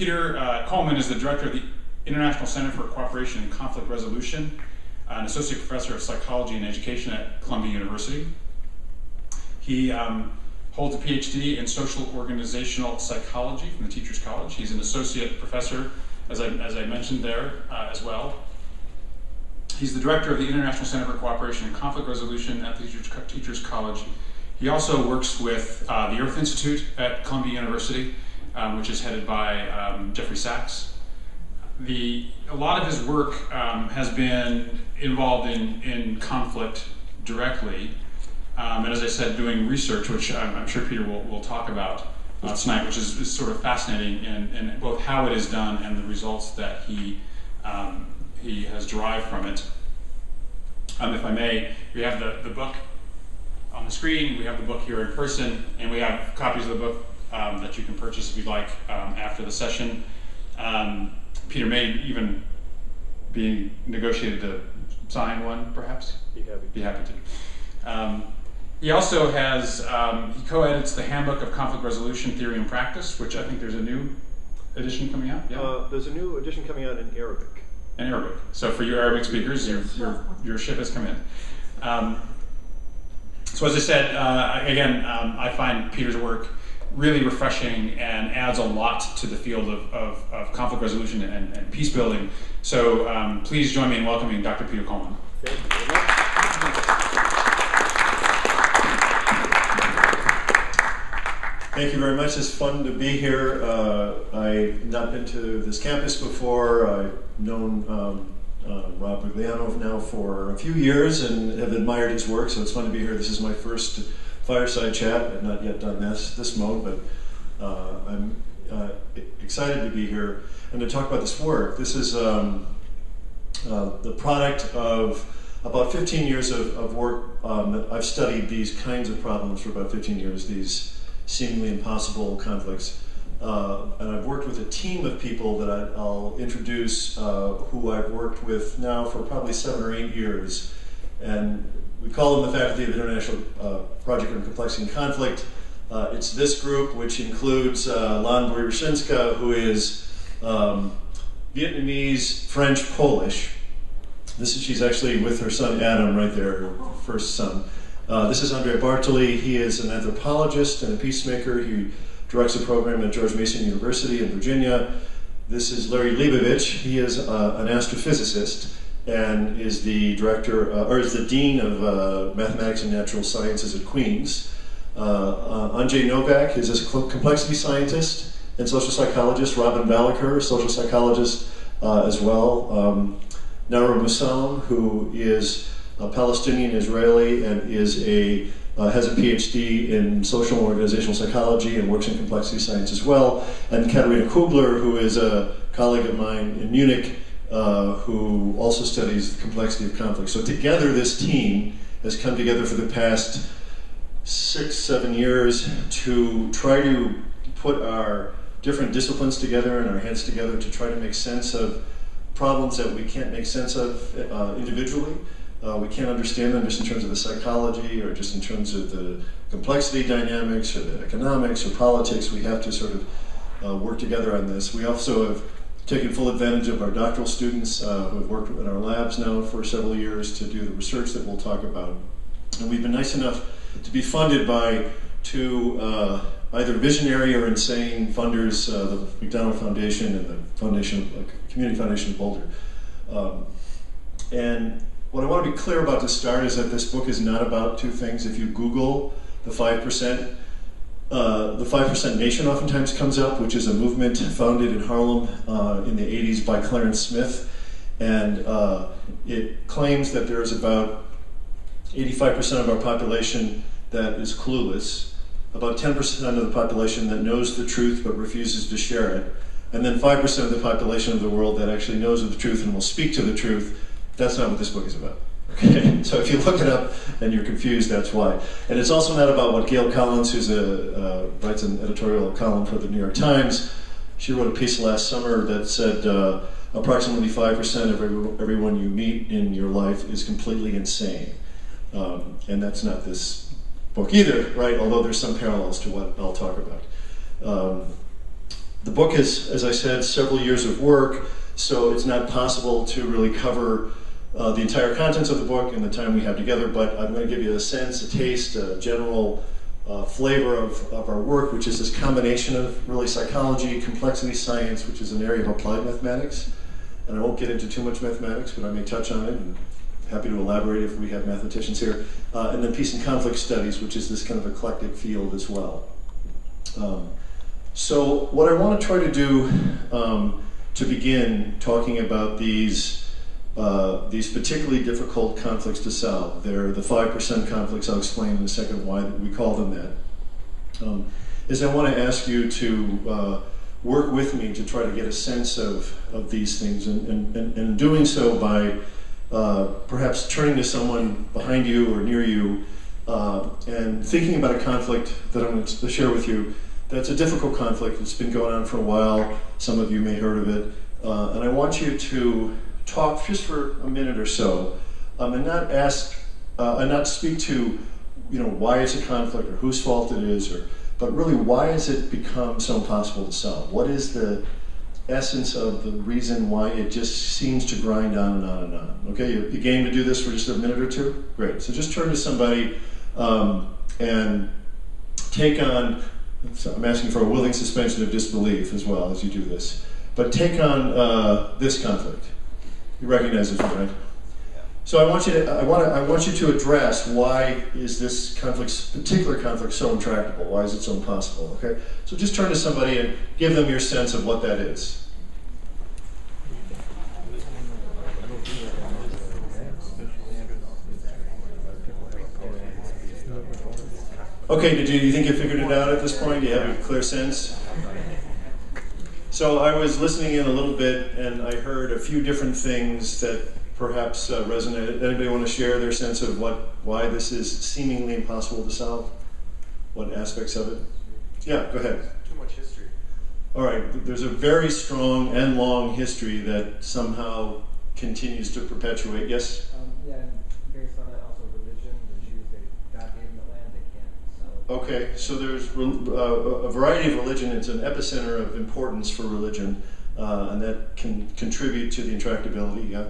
Peter Coleman is the director of the International Center for Cooperation and Conflict Resolution, an associate professor of psychology and education at Columbia University. He holds a PhD in social organizational psychology from the Teachers College. He's an associate professor, as I mentioned there, as well. He's the director of the International Center for Cooperation and Conflict Resolution at the Teachers College. He also works with the Earth Institute at Columbia University, which is headed by Jeffrey Sachs. A lot of his work has been involved in conflict directly, and as I said, doing research, which I'm sure Peter will talk about tonight, which is sort of fascinating in both how it is done and the results that he has derived from it. If I may, we have the book on the screen, we have the book here in person, and we have copies of the book that you can purchase if you'd like after the session. Peter may even be negotiated to sign one, perhaps? Be happy to. He also has, he co-edits the Handbook of Conflict Resolution Theory and Practice, which I think there's a new edition coming out. Yeah? There's a new edition coming out in Arabic. In Arabic. So for you Arabic speakers, your ship has come in. So as I said, again, I find Peter's work really refreshing and adds a lot to the field of conflict resolution and peace building. So please join me in welcoming Dr. Peter Coleman. Thank you very much. Thank you very much. It's fun to be here. I've not been to this campus before. I've known Rob Migliano now for a few years and have admired his work, so it's fun to be here. This is my first Fireside Chat. I've not yet done this mode, but I'm excited to be here and to talk about this work. This is the product of about 15 years of work. I've studied these kinds of problems for about 15 years, these seemingly impossible conflicts. And I've worked with a team of people that I'll introduce who I've worked with now for probably 7 or 8 years. And we call them the Faculty of International Project on Complexity and Conflict. It's this group, which includes Lan Boryszynska, who is Vietnamese, French, Polish. She's actually with her son Adam right there, her first son. This is Andrea Bartoli. He is an anthropologist and a peacemaker. He directs a program at George Mason University in Virginia. This is Larry Leibovich. He is an astrophysicist and is the director, or is the dean of mathematics and natural sciences at Queens. Andrzej Novak is a complexity scientist and social psychologist. Robin Balaker, social psychologist as well. Nara Mussam, who is a Palestinian Israeli and is has a PhD in social and organizational psychology and works in complexity science as well. And Katharina Kugler, who is a colleague of mine in Munich, who also studies the complexity of conflict. So together, this team has come together for the past 6-7 years to try to put our different disciplines together and our heads together to try to make sense of problems that we can't make sense of individually. We can't understand them just in terms of the psychology or just in terms of the complexity dynamics or the economics or politics. We have to sort of work together on this. We also have taken full advantage of our doctoral students who have worked in our labs now for several years to do the research that we'll talk about. And we've been nice enough to be funded by 2 either visionary or insane funders, the McDonald Foundation and the Community Foundation of Boulder. And what I want to be clear about to start is that this book is not about 2 things. If you Google the 5%, the 5% Nation oftentimes comes up, which is a movement founded in Harlem in the 80s by Clarence Smith. And it claims that there's about 85% of our population that is clueless, about 10% of the population that knows the truth but refuses to share it, and then 5% of the population of the world that actually knows the truth and will speak to the truth. That's not what this book is about. Okay? So if you look it up and you're confused, that's why. And it's also not about what Gail Collins, who's writes an editorial column for the New York Times, she wrote a piece last summer that said approximately 5% of everyone you meet in your life is completely insane. And that's not this book either, right? Although there's some parallels to what I'll talk about. The book is, as I said, several years of work, so it's not possible to really cover the entire contents of the book in the time we have together, but I'm going to give you a sense, a taste, a general flavor of our work, which is this combination of really psychology, complexity science, which is an area of applied mathematics. And I won't get into too much mathematics, but I may touch on it, and happy to elaborate if we have mathematicians here. And then peace and conflict studies, which is this kind of eclectic field as well. So what I want to try to do to begin talking about these particularly difficult conflicts to solve. They're the 5% conflicts. I'll explain in a second why we call them that. Is I want to ask you to work with me to try to get a sense of these things, and doing so by perhaps turning to someone behind you or near you and thinking about a conflict that I'm going to share with you. That's a difficult conflict. It's been going on for a while. Some of you may have heard of it. And I want you to talk just for a minute or so, and not ask, and not speak to, why it's a conflict or whose fault it is, but really why has it become so impossible to solve? What is the essence of the reason why it just seems to grind on and on and on? Okay, you game to do this for just a minute or two? Great. So just turn to somebody and take on. So I'm asking for a willing suspension of disbelief as well as you do this. But take on this conflict. You recognize this one, right? Yeah. So I want you to address why is this particular conflict so intractable? Why is it so impossible? Okay. So just turn to somebody and give them your sense of what that is. Okay, do you think you figured it out at this point? Do you have a clear sense? So I was listening in a little bit, and I heard a few different things that perhaps resonated. Anybody want to share their sense of why this is seemingly impossible to solve? What aspects of it? Yeah, go ahead. Too much history. All right, there's a very strong and long history that somehow continues to perpetuate. Yes? Yeah, and based on that also religion, the Jews, God gave them the land, they can't. So. Okay, so there's a variety of religion. It's an epicenter of importance for religion, and that can contribute to the intractability. Yeah.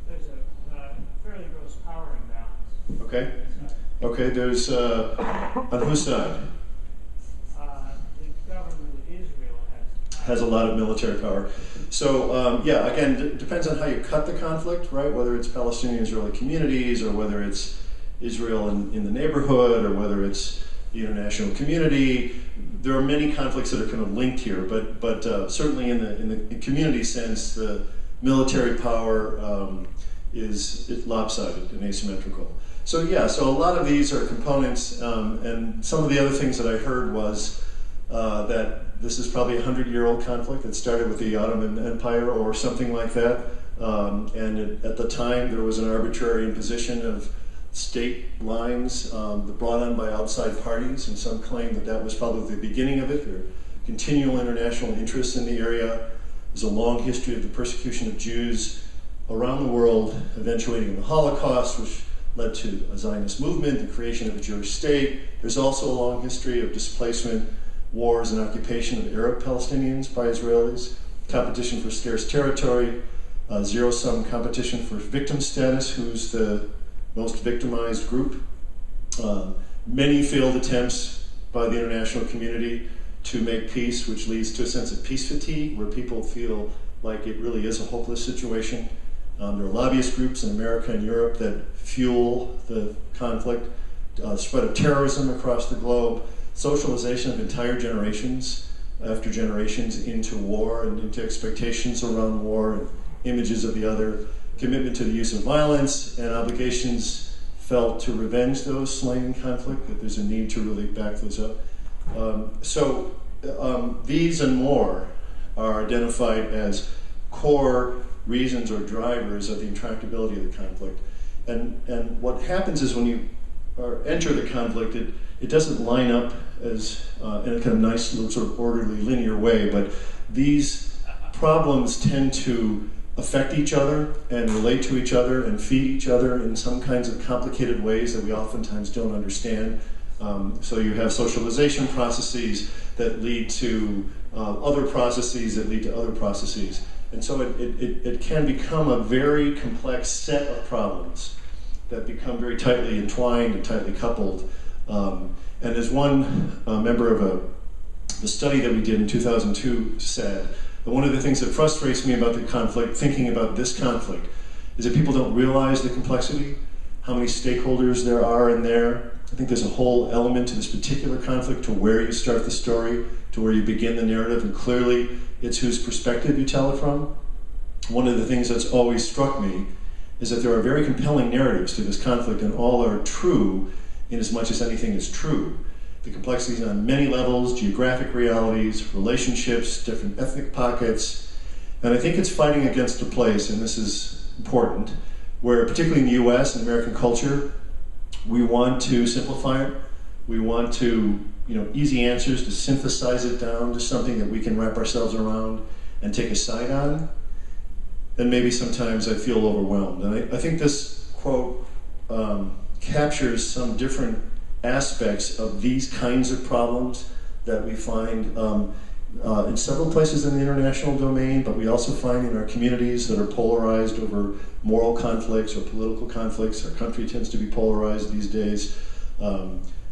There's a fairly gross power imbalance. Okay. Okay. There's on whose side? The government of Israel Has a lot of military power. So yeah, again, it depends on how you cut the conflict, right? Whether it's Palestinian Israeli communities, or whether it's Israel in the neighborhood, or whether it's the international community. There are many conflicts that are kind of linked here, but certainly in the community sense, the military power is lopsided and asymmetrical. So yeah, so a lot of these are components, and some of the other things that I heard was that this is probably a 100-year-old conflict that started with the Ottoman Empire or something like that, and at the time there was an arbitrary imposition of state lines brought on by outside parties, and some claim that that was probably the beginning of it. There are continual international interests in the area. There's a long history of the persecution of Jews around the world, eventuating in the Holocaust, which led to a Zionist movement, the creation of a Jewish state. There's also a long history of displacement, wars, and occupation of Arab Palestinians by Israelis, competition for scarce territory, zero-sum competition for victim status, who's the most victimized group. Many failed attempts by the international community to make peace, which leads to a sense of peace fatigue, where people feel like it really is a hopeless situation. There are lobbyist groups in America and Europe that fuel the conflict, spread of terrorism across the globe, socialization of entire generations after generations into war and into expectations around war and images of the other, commitment to the use of violence, and obligations felt to revenge those slain in conflict, that there's a need to really back those up. So these and more are identified as core reasons or drivers of the intractability of the conflict. And what happens is when you enter the conflict, it doesn't line up as in a kind of nice little sort of orderly linear way, but these problems tend to affect each other and relate to each other and feed each other in some kinds of complicated ways that we oftentimes don't understand. So you have socialization processes that lead to other processes that lead to other processes. And so it can become a very complex set of problems that become very tightly entwined and tightly coupled. And as one member of the study that we did in 2002 said, that one of the things that frustrates me about the conflict, thinking about this conflict, is that people don't realize the complexity, how many stakeholders there are in there. I think there's a whole element to this particular conflict, to where you start the story, to where you begin the narrative, and clearly it's whose perspective you tell it from. One of the things that's always struck me is that there are very compelling narratives to this conflict, and all are true in as much as anything is true. The complexities on many levels, geographic realities, relationships, different ethnic pockets, and I think it's fighting against a place, and this is important, where particularly in the US and American culture, we want to simplify it. We want to, easy answers, to synthesize it down to something that we can wrap ourselves around and take a side on. And maybe sometimes I feel overwhelmed. And I think this quote captures some different aspects of these kinds of problems that we find in several places in the international domain, but we also find in our communities that are polarized over moral conflicts or political conflicts. Our country tends to be polarized these days.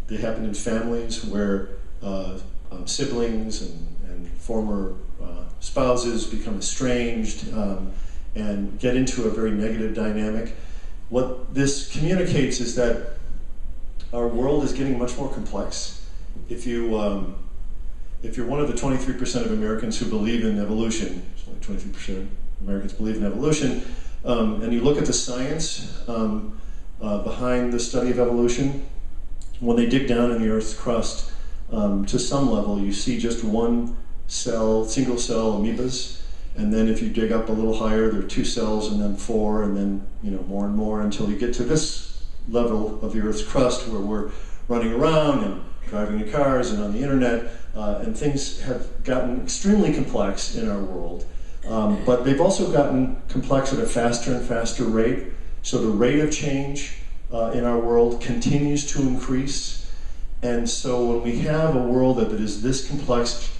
They happen in families where siblings and former spouses become estranged and get into a very negative dynamic. What this communicates is that our world is getting much more complex. If you're one of the 23% of Americans who believe in evolution, only 23% of Americans believe in evolution, and you look at the science behind the study of evolution, when they dig down in the Earth's crust, to some level, you see just one cell, single cell amoebas, and then if you dig up a little higher, there are 2 cells, and then 4, and then more and more until you get to this level of the Earth's crust where we're running around and driving in cars and on the internet, and things have gotten extremely complex in our world. But they've also gotten complex at a faster and faster rate. So the rate of change in our world continues to increase. And so when we have a world that is this complex,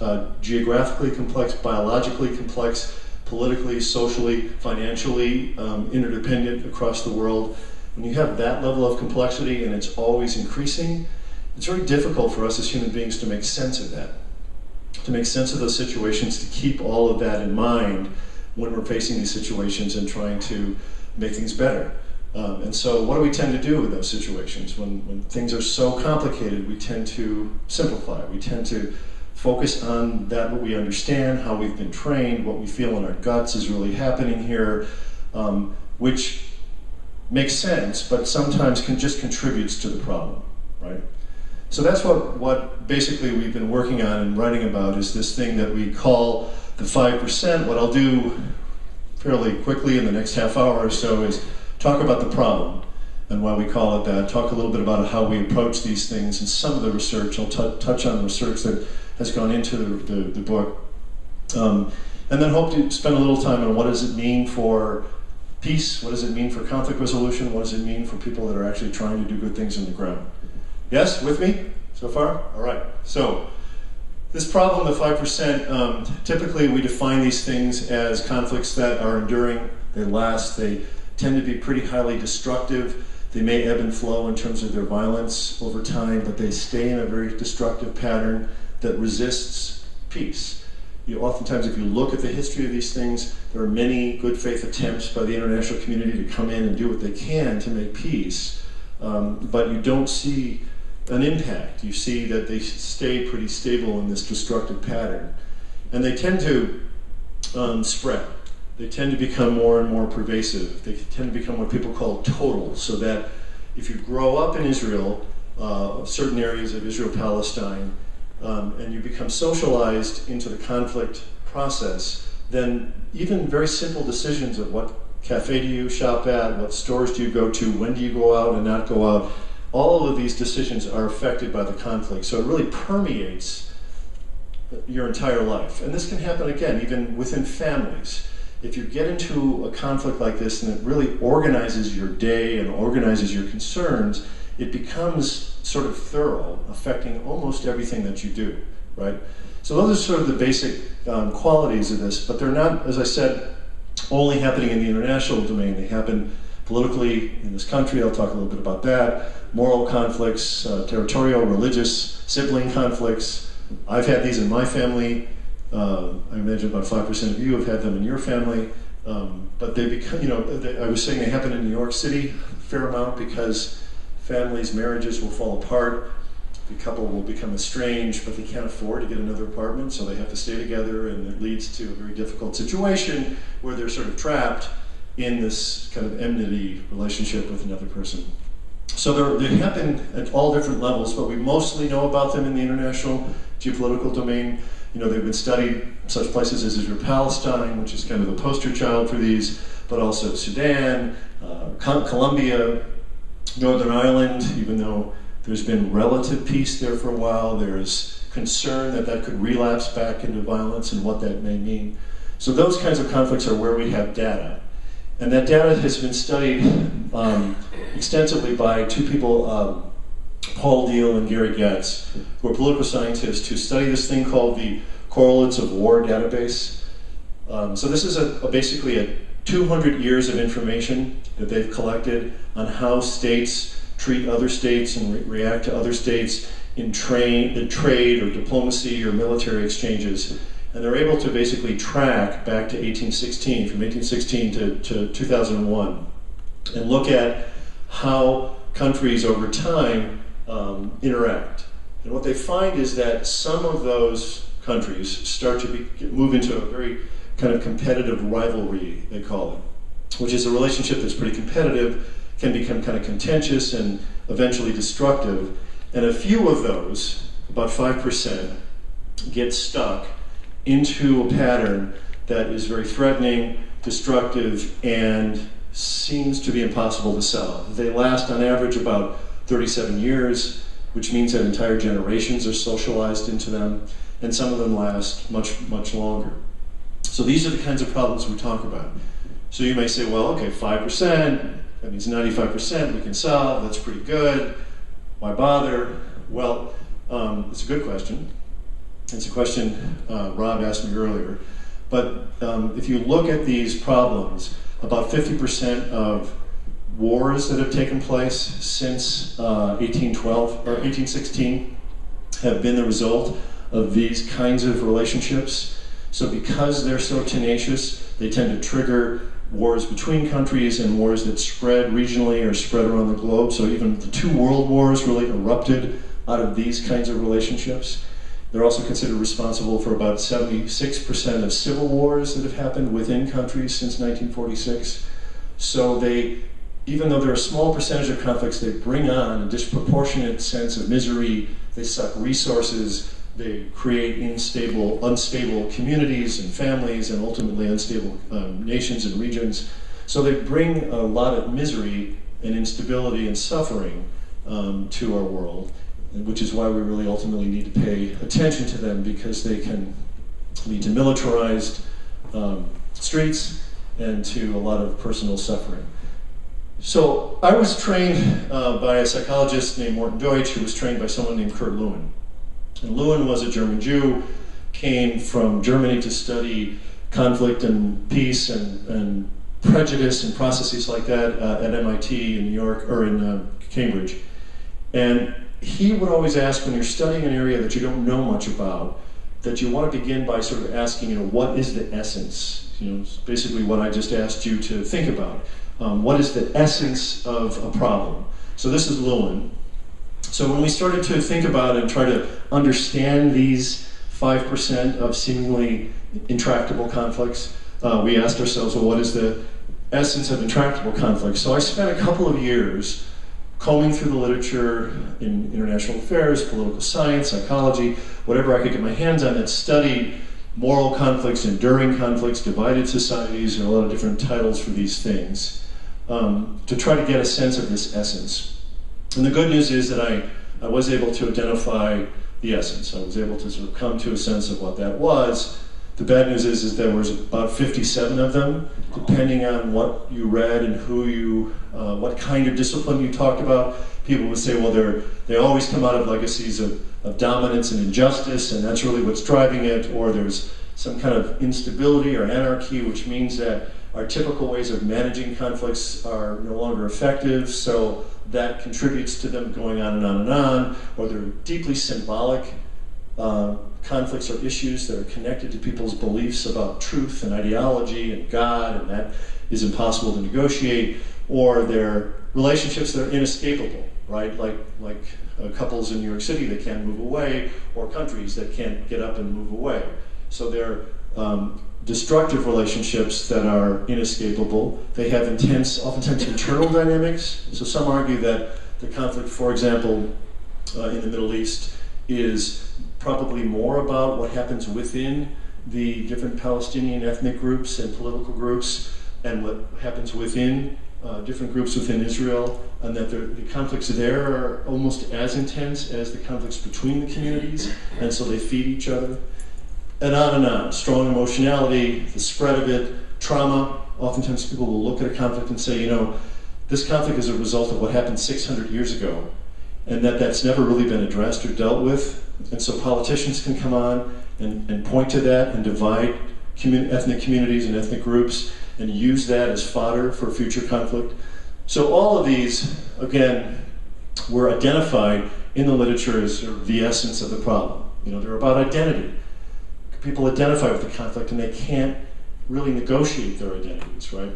geographically complex, biologically complex, politically, socially, financially interdependent across the world, when you have that level of complexity and it's always increasing, it's very difficult for us as human beings to make sense of that, to make sense of those situations, to keep all of that in mind when we're facing these situations and trying to make things better. And so what do we tend to do with those situations? When things are so complicated, we tend to simplify. We tend to focus on that what we understand, how we've been trained, what we feel in our guts is really happening here, which makes sense, but sometimes just contributes to the problem, right? So that's what basically we've been working on and writing about, is this thing that we call the 5%. What I'll do fairly quickly in the next half hour or so is talk about the problem and why we call it that, talk a little bit about how we approach these things and some of the research. I'll touch on the research that has gone into the book. And then hope to spend a little time on what does it mean for peace, what does it mean for conflict resolution, what does it mean for people that are actually trying to do good things on the ground. Yes, with me so far? All right. So this problem, the 5%, typically we define these things as conflicts that are enduring, they last, they tend to be pretty highly destructive. They may ebb and flow in terms of their violence over time, but they stay in a very destructive pattern that resists peace. Oftentimes, if you look at the history of these things, there are many good faith attempts by the international community to come in and do what they can to make peace, but you don't see an impact. You see that they stay pretty stable in this destructive pattern. And they tend to spread. They tend to become more and more pervasive. They tend to become what people call total, so that if you grow up in Israel, certain areas of Israel-Palestine, and you become socialized into the conflict process, then even very simple decisions of what cafe do you shop at, what stores do you go to, when do you go out and not go out, all of these decisions are affected by the conflict. So it really permeates your entire life. And this can happen, again, even within families. If you get into a conflict like this and it really organizes your day and organizes your concerns, it becomes sort of thorough, affecting almost everything that you do, right? So those are sort of the basic qualities of this, but they're not, as I said, only happening in the international domain. They happen politically in this country. I'll talk a little bit about that. Moral conflicts, territorial, religious, sibling conflicts. I've had these in my family. I imagine about 5% of you have had them in your family. But they become, I was saying they happen in New York City a fair amount because families, marriages will fall apart. The couple will become estranged, but they can't afford to get another apartment, so they have to stay together, and it leads to a very difficult situation where they're sort of trapped in this kind of enmity relationship with another person. So they happen at all different levels, but we mostly know about them in the international geopolitical domain. They've been studied such places as Israel-Palestinian, which is kind of the poster child for these, but also Sudan, Colombia, Northern Ireland, even though there's been relative peace there for a while, there's concern that that could relapse back into violence and what that may mean. So those kinds of conflicts are where we have data. And that data has been studied extensively by two people, Paul Deal and Gary Getz, who are political scientists who study this thing called the Correlates of War Database. So this is basically 200 years of information that they've collected on how states treat other states and react to other states in trade or diplomacy or military exchanges. And they're able to basically track back to 1816, from 1816 to 2001, and look at how countries over time interact. And what they find is that some of those countries start to move into a very kind of competitive rivalry, they call it, which is a relationship that's pretty competitive, can become kind of contentious and eventually destructive. And a few of those, about 5%, get stuck into a pattern that is very threatening, destructive, and seems to be impossible to solve. They last on average about 37 years, which means that entire generations are socialized into them, and some of them last much, much longer. So these are the kinds of problems we talk about. So you may say, well, okay, 5%, that means 95% we can solve, that's pretty good. Why bother? Well, it's a good question. It's a question Rob asked me earlier. But if you look at these problems, about 50% of wars that have taken place since 1812 or 1816 have been the result of these kinds of relationships. So because they're so tenacious, they tend to trigger wars between countries and wars that spread regionally or spread around the globe. So even the two world wars really erupted out of these kinds of relationships. They're also considered responsible for about 76% of civil wars that have happened within countries since 1946. So even though they're a small percentage of conflicts, they bring on a disproportionate sense of misery. They suck resources. They create unstable communities and families, and ultimately unstable nations and regions. So they bring a lot of misery and instability and suffering to our world, which is why we really ultimately need to pay attention to them, because they can lead to militarized streets and to a lot of personal suffering. So I was trained by a psychologist named Morton Deutsch, who was trained by someone named Kurt Lewin. And Lewin was a German Jew, came from Germany to study conflict and peace and prejudice and processes like that at MIT in New York, or in Cambridge. And he would always ask, when you're studying an area that you don't know much about, that you want to begin by sort of asking, what is the essence? Basically what I just asked you to think about. What is the essence of a problem? So this is Lewin. So when we started to think about and try to understand these 5% of seemingly intractable conflicts, we asked ourselves, well, what is the essence of intractable conflicts? So I spent a couple of years combing through the literature in international affairs, political science, psychology, whatever I could get my hands on that studied moral conflicts, enduring conflicts, divided societies, and a lot of different titles for these things, to try to get a sense of this essence. And the good news is that I was able to identify the essence. I was able to sort of come to a sense of what that was. The bad news is there was about 57 of them, depending on what you read and what kind of discipline you talked about. People would say, well, they always come out of legacies of of dominance and injustice, and that's really what's driving it, or there's some kind of instability or anarchy, which means that our typical ways of managing conflicts are no longer effective, so that contributes to them going on and on and on, or they're deeply symbolic conflicts or issues that are connected to people's beliefs about truth and ideology and God, and that is impossible to negotiate, or they're relationships that are inescapable, right? Like couples in New York City that can't move away, or countries that can't get up and move away. So they're destructive relationships that are inescapable. They have intense, oftentimes internal dynamics. So some argue that the conflict, for example, in the Middle East is probably more about what happens within the different Palestinian ethnic groups and political groups, and what happens within different groups within Israel, and that the conflicts there are almost as intense as the conflicts between the communities, and so they feed each other. And on and on. Strong emotionality, the spread of it, trauma. Oftentimes people will look at a conflict and say, you know, this conflict is a result of what happened 600 years ago, and that's never really been addressed or dealt with. And so politicians can come on and point to that and divide ethnic communities and ethnic groups and use that as fodder for future conflict. So all of these, again, were identified in the literature as sort of the essence of the problem. You know, they're about identity. People identify with the conflict and they can't really negotiate their identities, right?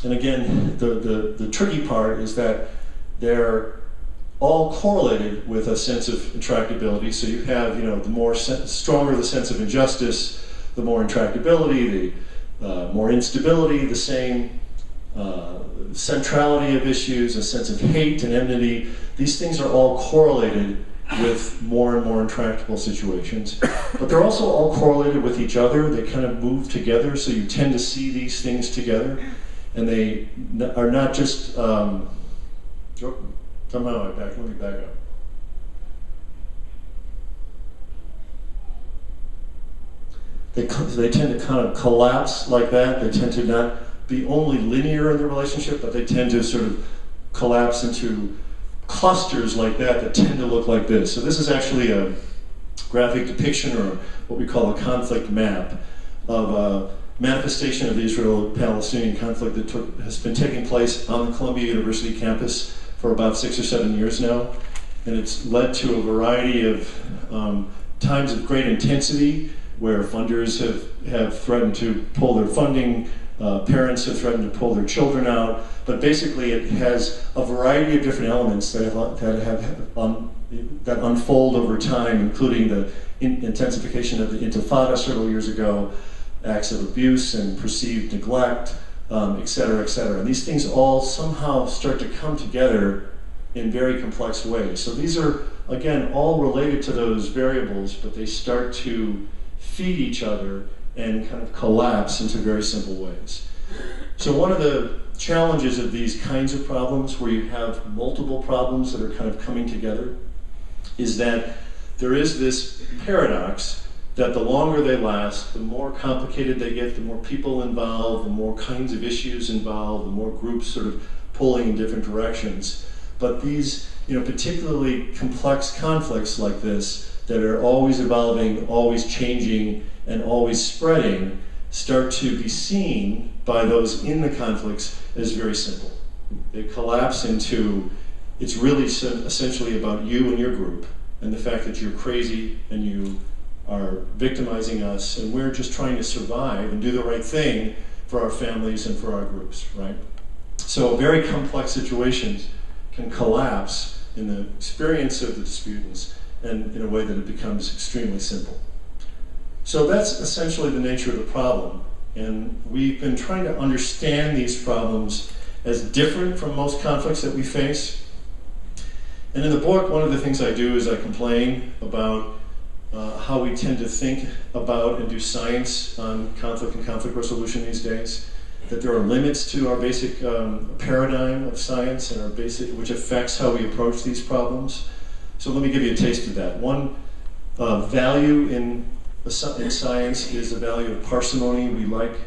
And again, the tricky part is that they're all correlated with a sense of intractability. So you have, you know, the stronger the sense of injustice, the more intractability, the more instability, the same centrality of issues, a sense of hate and enmity. These things are all correlated with more and more intractable situations. But they're also all correlated with each other. They kind of move together, so you tend to see these things together. And they are not just, somehow let me back up. They tend to kind of collapse like that. They tend to not be only linear in the relationship, but they tend to sort of collapse into clusters like that tend to look like this. So this is actually a graphic depiction, or what we call a conflict map, of a manifestation of the Israel-Palestinian conflict that has been taking place on the Columbia University campus for about 6 or 7 years now. And it's led to a variety of times of great intensity, where funders have threatened to pull their funding, parents have threatened to pull their children out, but basically it has a variety of different elements that unfold over time, including the intensification of the Intifada several years ago, acts of abuse and perceived neglect, et cetera, et cetera. And these things all somehow start to come together in very complex ways. So these are, again, all related to those variables, but they start to feed each other and kind of collapse into very simple ways. So one of the challenges of these kinds of problems, where you have multiple problems that are kind of coming together, is that there is this paradox that the longer they last, the more complicated they get, the more people involved, the more kinds of issues involved, the more groups sort of pulling in different directions. But these, you know, particularly complex conflicts like this, that are always evolving, always changing, and always spreading, start to be seen by those in the conflicts as very simple. They collapse into, it's really essentially about you and your group, and the fact that you're crazy and you are victimizing us, and we're just trying to survive and do the right thing for our families and for our groups, right? So very complex situations can collapse in the experience of the disputants, and in a way that it becomes extremely simple. So that's essentially the nature of the problem. And we've been trying to understand these problems as different from most conflicts that we face. And in the book, one of the things I do is I complain about how we tend to think about and do science on conflict and conflict resolution these days. That there are limits to our basic paradigm of science and our basic, which affects how we approach these problems. So let me give you a taste of that. One value in science is the value of parsimony. We like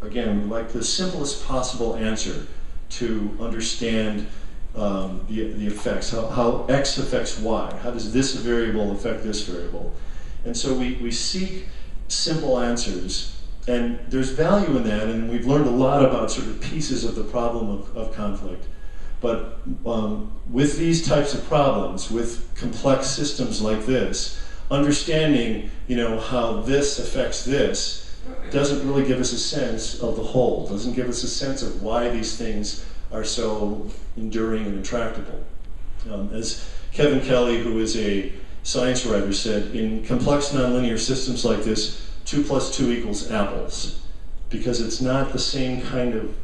the simplest possible answer to understand the effects, how X affects Y. How does this variable affect this variable? And so we seek simple answers, and there's value in that, and we've learned a lot about sort of pieces of the problem of conflict. But with these types of problems, with complex systems like this, understanding, how this affects this doesn't really give us a sense of the whole, doesn't give us a sense of why these things are so enduring and intractable. As Kevin Kelly, who is a science writer, said, in complex nonlinear systems like this, 2 + 2 = apples, because it's not the same kind of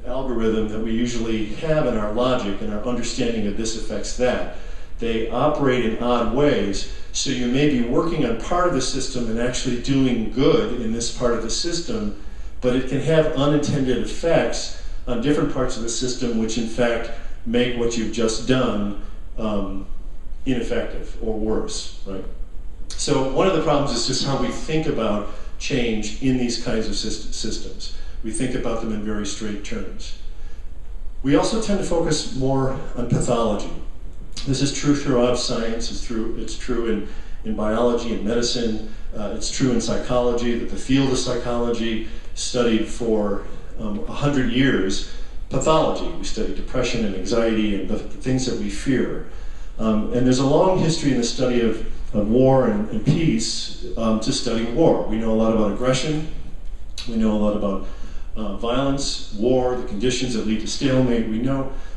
algorithm that we usually have in our logic and our understanding of this affects that. They operate in odd ways, so you may be working on part of the system and actually doing good in this part of the system, but it can have unintended effects on different parts of the system, which in fact make what you've just done ineffective or worse, right? So one of the problems is just how we think about change in these kinds of systems. We think about them in very straight terms. We also tend to focus more on pathology. This is true throughout science. It's true in biology and medicine. It's true in psychology, that the field of psychology studied for 100 years pathology. We study depression and anxiety and the things that we fear. And there's a long history in the study of war and peace to study war. We know a lot about aggression. We know a lot about violence, war, the conditions that lead to stalemate.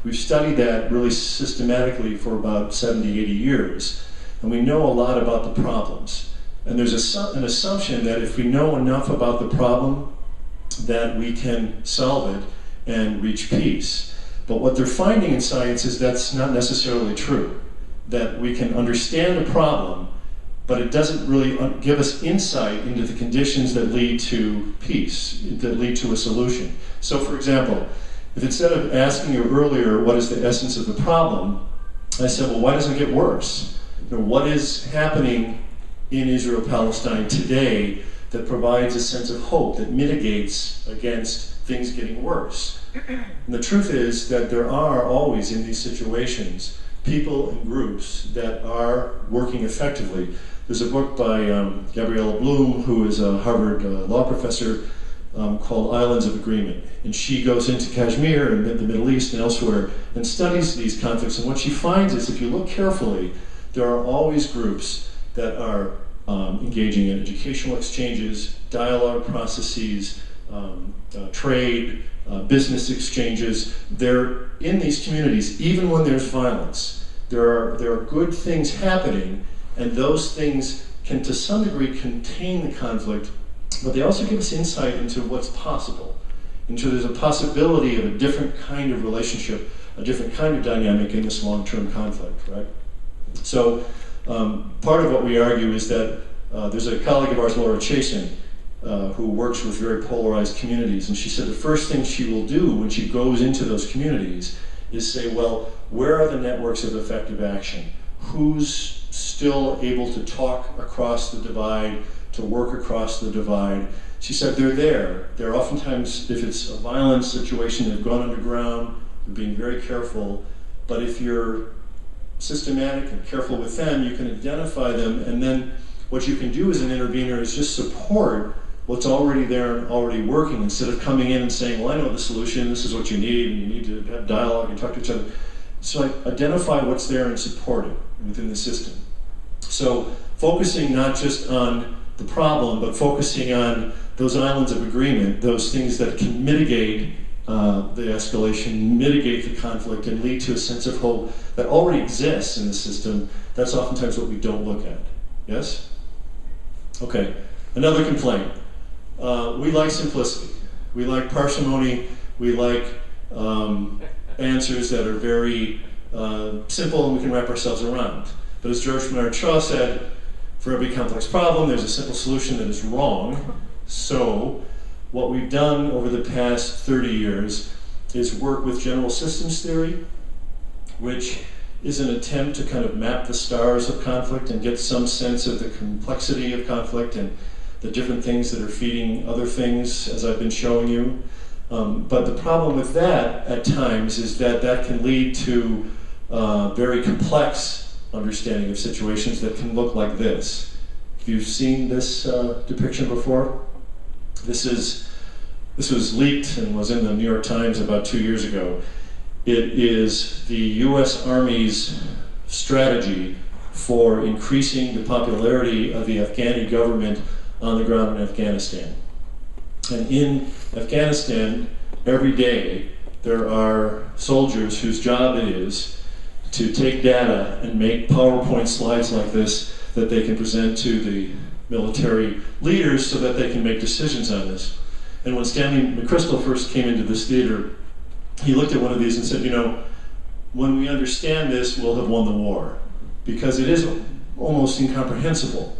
We've studied that really systematically for about 70, 80 years. And we know a lot about the problems. And there's an assumption that if we know enough about the problem, that we can solve it and reach peace. But what they're finding in science is that's not necessarily true. That we can understand a problem, but it doesn't really give us insight into the conditions that lead to peace, that lead to a solution. So for example, if instead of asking you earlier what is the essence of the problem, I said, well, why doesn't it get worse? What is happening in Israel-Palestine today that provides a sense of hope, that mitigates against things getting worse? And the truth is that there are always in these situations people and groups that are working effectively. There's a book by Gabriella Bloom, who is a Harvard law professor, called Islands of Agreement. And she goes into Kashmir and the Middle East and elsewhere and studies these conflicts. And what she finds is, if you look carefully, there are always groups that are engaging in educational exchanges, dialogue processes, trade, business exchanges. They're in these communities, even when there's violence. There are good things happening, and those things can, to some degree, contain the conflict, but they also give us insight into what's possible. There's a possibility of a different kind of relationship, a different kind of dynamic in this long-term conflict, right? So part of what we argue is that there's a colleague of ours, Laura Chasin, who works with very polarized communities, and she said the first thing she will do when she goes into those communities is say, well, where are the networks of effective action? Who's still able to talk across the divide, to work across the divide? She said they're there. They're oftentimes, if it's a violent situation, they've gone underground, they're being very careful, but if you're systematic and careful with them, you can identify them, and then what you can do as an intervener is just support what's already there and already working, instead of coming in and saying, well, I know the solution, this is what you need, and you need to have dialogue and talk to each other. So identify what's there and support it within the system. So focusing not just on the problem, but focusing on those islands of agreement, those things that can mitigate the escalation, mitigate the conflict, and lead to a sense of hope that already exists in the system, that's oftentimes what we don't look at. Yes? Okay, another complaint. We like simplicity. We like parsimony. We like answers that are very simple and we can wrap ourselves around. But as George Bernard Shaw said, for every complex problem, there's a simple solution that is wrong. So what we've done over the past 30 years is work with general systems theory, which is an attempt to kind of map the stars of conflict and get some sense of the complexity of conflict and the different things that are feeding other things, as I've been showing you. But the problem with that at times is that that can lead to very complex understanding of situations that can look like this. If you've seen this depiction before, this was leaked and was in the New York Times about 2 years ago. It is the U.S. Army's strategy for increasing the popularity of the Afghani government on the ground in Afghanistan. And in Afghanistan, every day, there are soldiers whose job it is to take data and make PowerPoint slides like this that they can present to the military leaders so that they can make decisions on this. And when Stanley McChrystal first came into this theater, he looked at one of these and said, you know, when we understand this, we'll have won the war, because it is almost incomprehensible.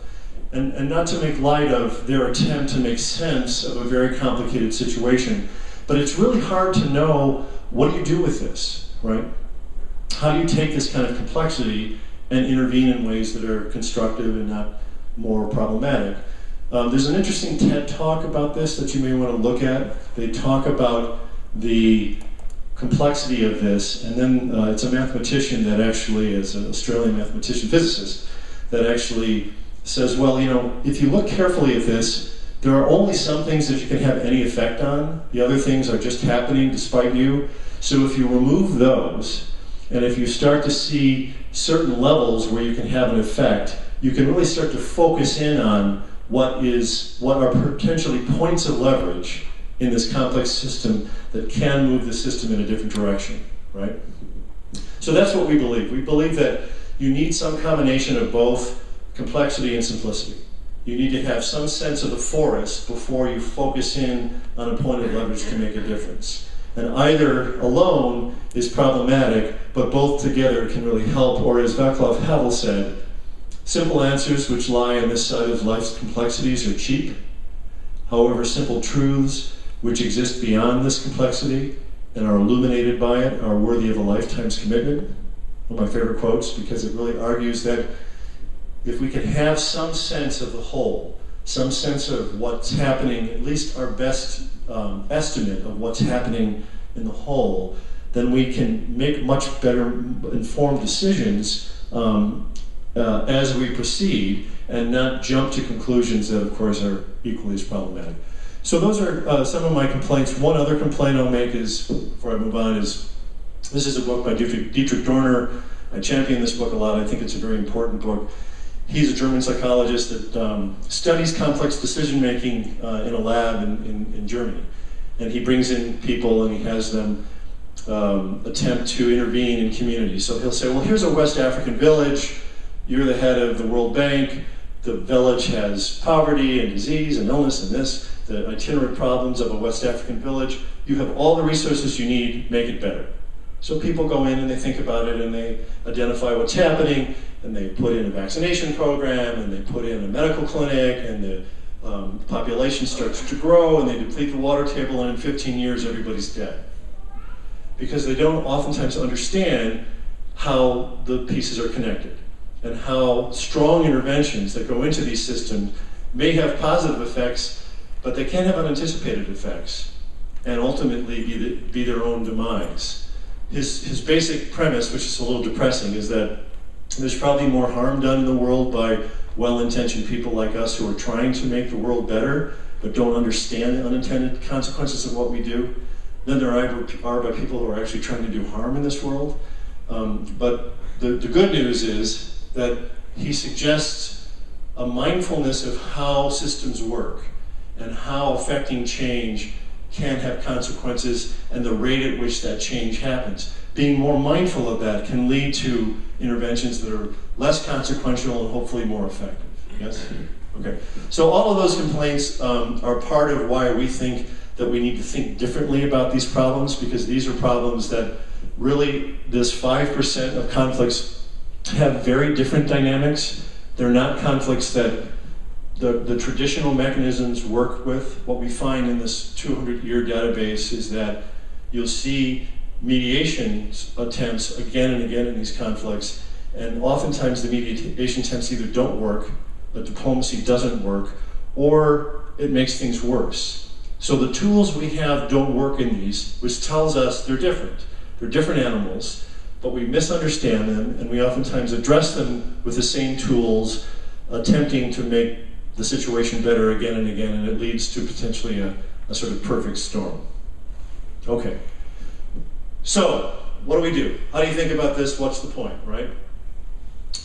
And not to make light of their attempt to make sense of a very complicated situation, but it's really hard to know, what do you do with this, right? How do you take this kind of complexity and intervene in ways that are constructive and not more problematic? There's an interesting TED talk about this that you may want to look at. They talk about the complexity of this, and then it's a mathematician that actually is an Australian mathematician, physicist, that actually says, well, you know, if you look carefully at this, there are only some things that you can have any effect on. The other things are just happening despite you. So if you remove those, and if you start to see certain levels where you can have an effect, you can really start to focus in on what are potentially points of leverage in this complex system that can move the system in a different direction, right? So that's what we believe. We believe that you need some combination of both complexity and simplicity. You need to have some sense of the forest before you focus in on a point of leverage to make a difference. And either alone is problematic, but both together can really help, or as Václav Havel said, simple answers which lie on this side of life's complexities are cheap. However, simple truths which exist beyond this complexity and are illuminated by it are worthy of a lifetime's commitment. One of my favorite quotes, because it really argues that if we can have some sense of the whole, some sense of what's happening, at least our best estimate of what's happening in the whole, then we can make much better informed decisions as we proceed, and not jump to conclusions that, of course, are equally as problematic. So those are some of my complaints. One other complaint I'll make is, before I move on, is this is a book by Dietrich Dorner. I champion this book a lot. I think it's a very important book. He's a German psychologist that studies complex decision-making in a lab in Germany. And he brings in people and he has them attempt to intervene in communities. So he'll say, well, here's a West African village. You're the head of the World Bank. The village has poverty and disease and illness and this, the itinerant problems of a West African village. You have all the resources you need, make it better. So people go in and they think about it and they identify what's happening, and they put in a vaccination program, and they put in a medical clinic, and the population starts to grow, and they deplete the water table, and in 15 years everybody's dead. Because they don't oftentimes understand how the pieces are connected, and how strong interventions that go into these systems may have positive effects, but they can have unanticipated effects, and ultimately be their own demise. His basic premise, which is a little depressing, is that there's probably more harm done in the world by well-intentioned people like us who are trying to make the world better, but don't understand the unintended consequences of what we do, than there are by people who are actually trying to do harm in this world. But the good news is that he suggests a mindfulness of how systems work and how affecting change can have consequences and the rate at which that change happens. Being more mindful of that can lead to interventions that are less consequential and hopefully more effective. Yes? Okay. So all of those complaints are part of why we think that we need to think differently about these problems, because these are problems that really, this 5% of conflicts have very different dynamics. They're not conflicts that the traditional mechanisms work with. What we find in this 200-year database is that you'll see mediation attempts again and again in these conflicts, and oftentimes the mediation attempts either don't work, the diplomacy doesn't work, or it makes things worse. So the tools we have don't work in these, which tells us they're different. They're different animals, but we misunderstand them, and we oftentimes address them with the same tools, attempting to make the situation better again and again, and it leads to potentially a sort of perfect storm. Okay. So, what do we do? How do you think about this? What's the point, right?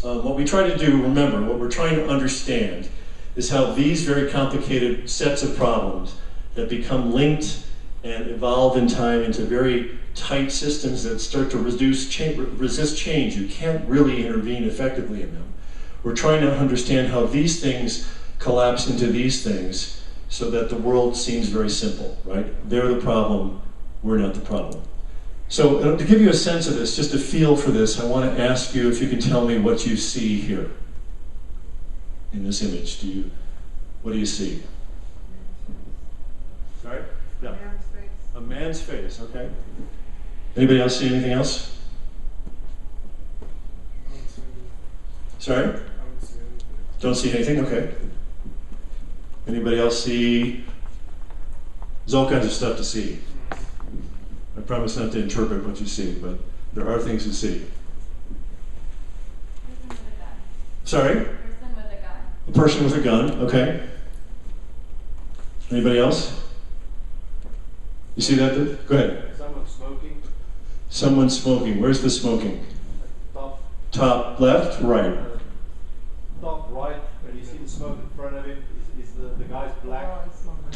What we try to do, remember, what we're trying to understand is how these very complicated sets of problems that become linked and evolve in time into very tight systems that start to resist change. You can't really intervene effectively in them. We're trying to understand how these things collapse into these things so that the world seems very simple, right? They're the problem, we're not the problem. So to give you a sense of this, just a feel for this, I want to ask you if you can tell me what you see here in this image. What do you see? Sorry? Yeah. A man's face. A man's face, okay. Anybody else see anything else? Sorry? Don't see anything, okay. Anybody else see? There's all kinds of stuff to see. I promise not to interpret what you see, but there are things to see. Person with a gun. Sorry? Person with a gun. A person with a gun, okay. Anybody else? You see that? Go ahead. Someone smoking. Someone smoking. Where's the smoking? Top, Top left, right. top right, when you see the smoke in front of him, is the guy's black.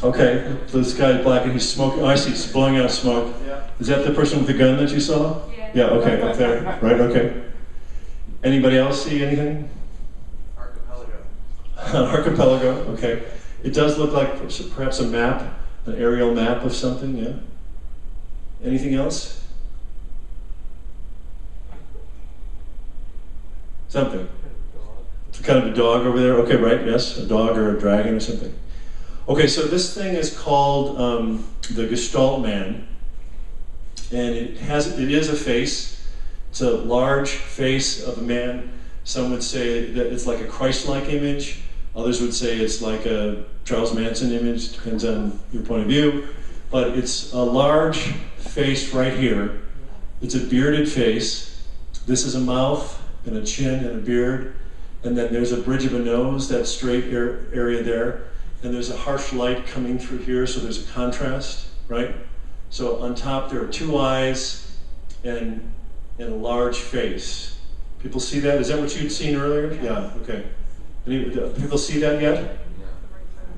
Okay, so this guy's black and he's smoking. Oh, I see, he's blowing out smoke. Yeah. Is that the person with the gun that you saw? Yeah. Yeah, okay, up there. Right, okay. Anybody else see anything? Archipelago. Archipelago, okay. It does look like perhaps a map, an aerial map of something, yeah? Anything else? Something. Kind of a dog over there? Okay, right, yes, a dog or a dragon or something. Okay, so this thing is called the Gestalt Man, and it is a face. It's a large face of a man. Some would say that it's like a Christ-like image. Others would say it's like a Charles Manson image. Depends on your point of view. But it's a large face right here. It's a bearded face. This is a mouth and a chin and a beard. And then there's a bridge of a nose, that straight area there. And there's a harsh light coming through here, so there's a contrast, right? So on top there are two eyes and a large face. People see that? Is that what you'd seen earlier? Yeah, okay. People see that yet?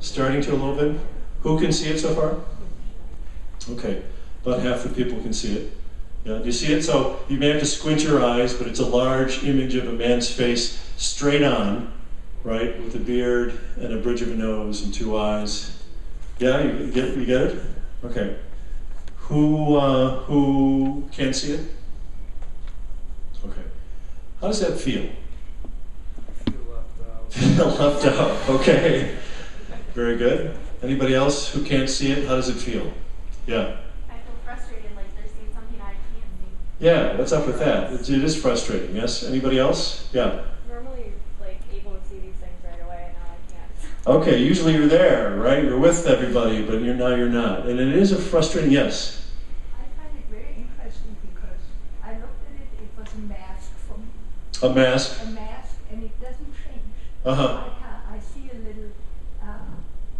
Starting to a little bit? Who can see it so far? Okay, about half the people can see it. Yeah, do you see it? So you may have to squint your eyes, but it's a large image of a man's face straight on, right, with a beard and a bridge of a nose and two eyes. Yeah, you get it? Okay. Who can see it? Okay. How does that feel? Feel left out. Okay. Very good. Anybody else who can't see it? How does it feel? Yeah. I feel frustrated, like they're seeing something I can't see. Yeah, what's up with that? It is frustrating, yes? Anybody else? Yeah. Normally, like, able to see these things right away, and now I can't. Okay, usually you're there, right? You're with everybody, but now you're not. And it is a frustrating, yes? I find it very interesting because I looked at it, it was a mask for me. A mask? A mask, and it doesn't change. Uh-huh. I see a little,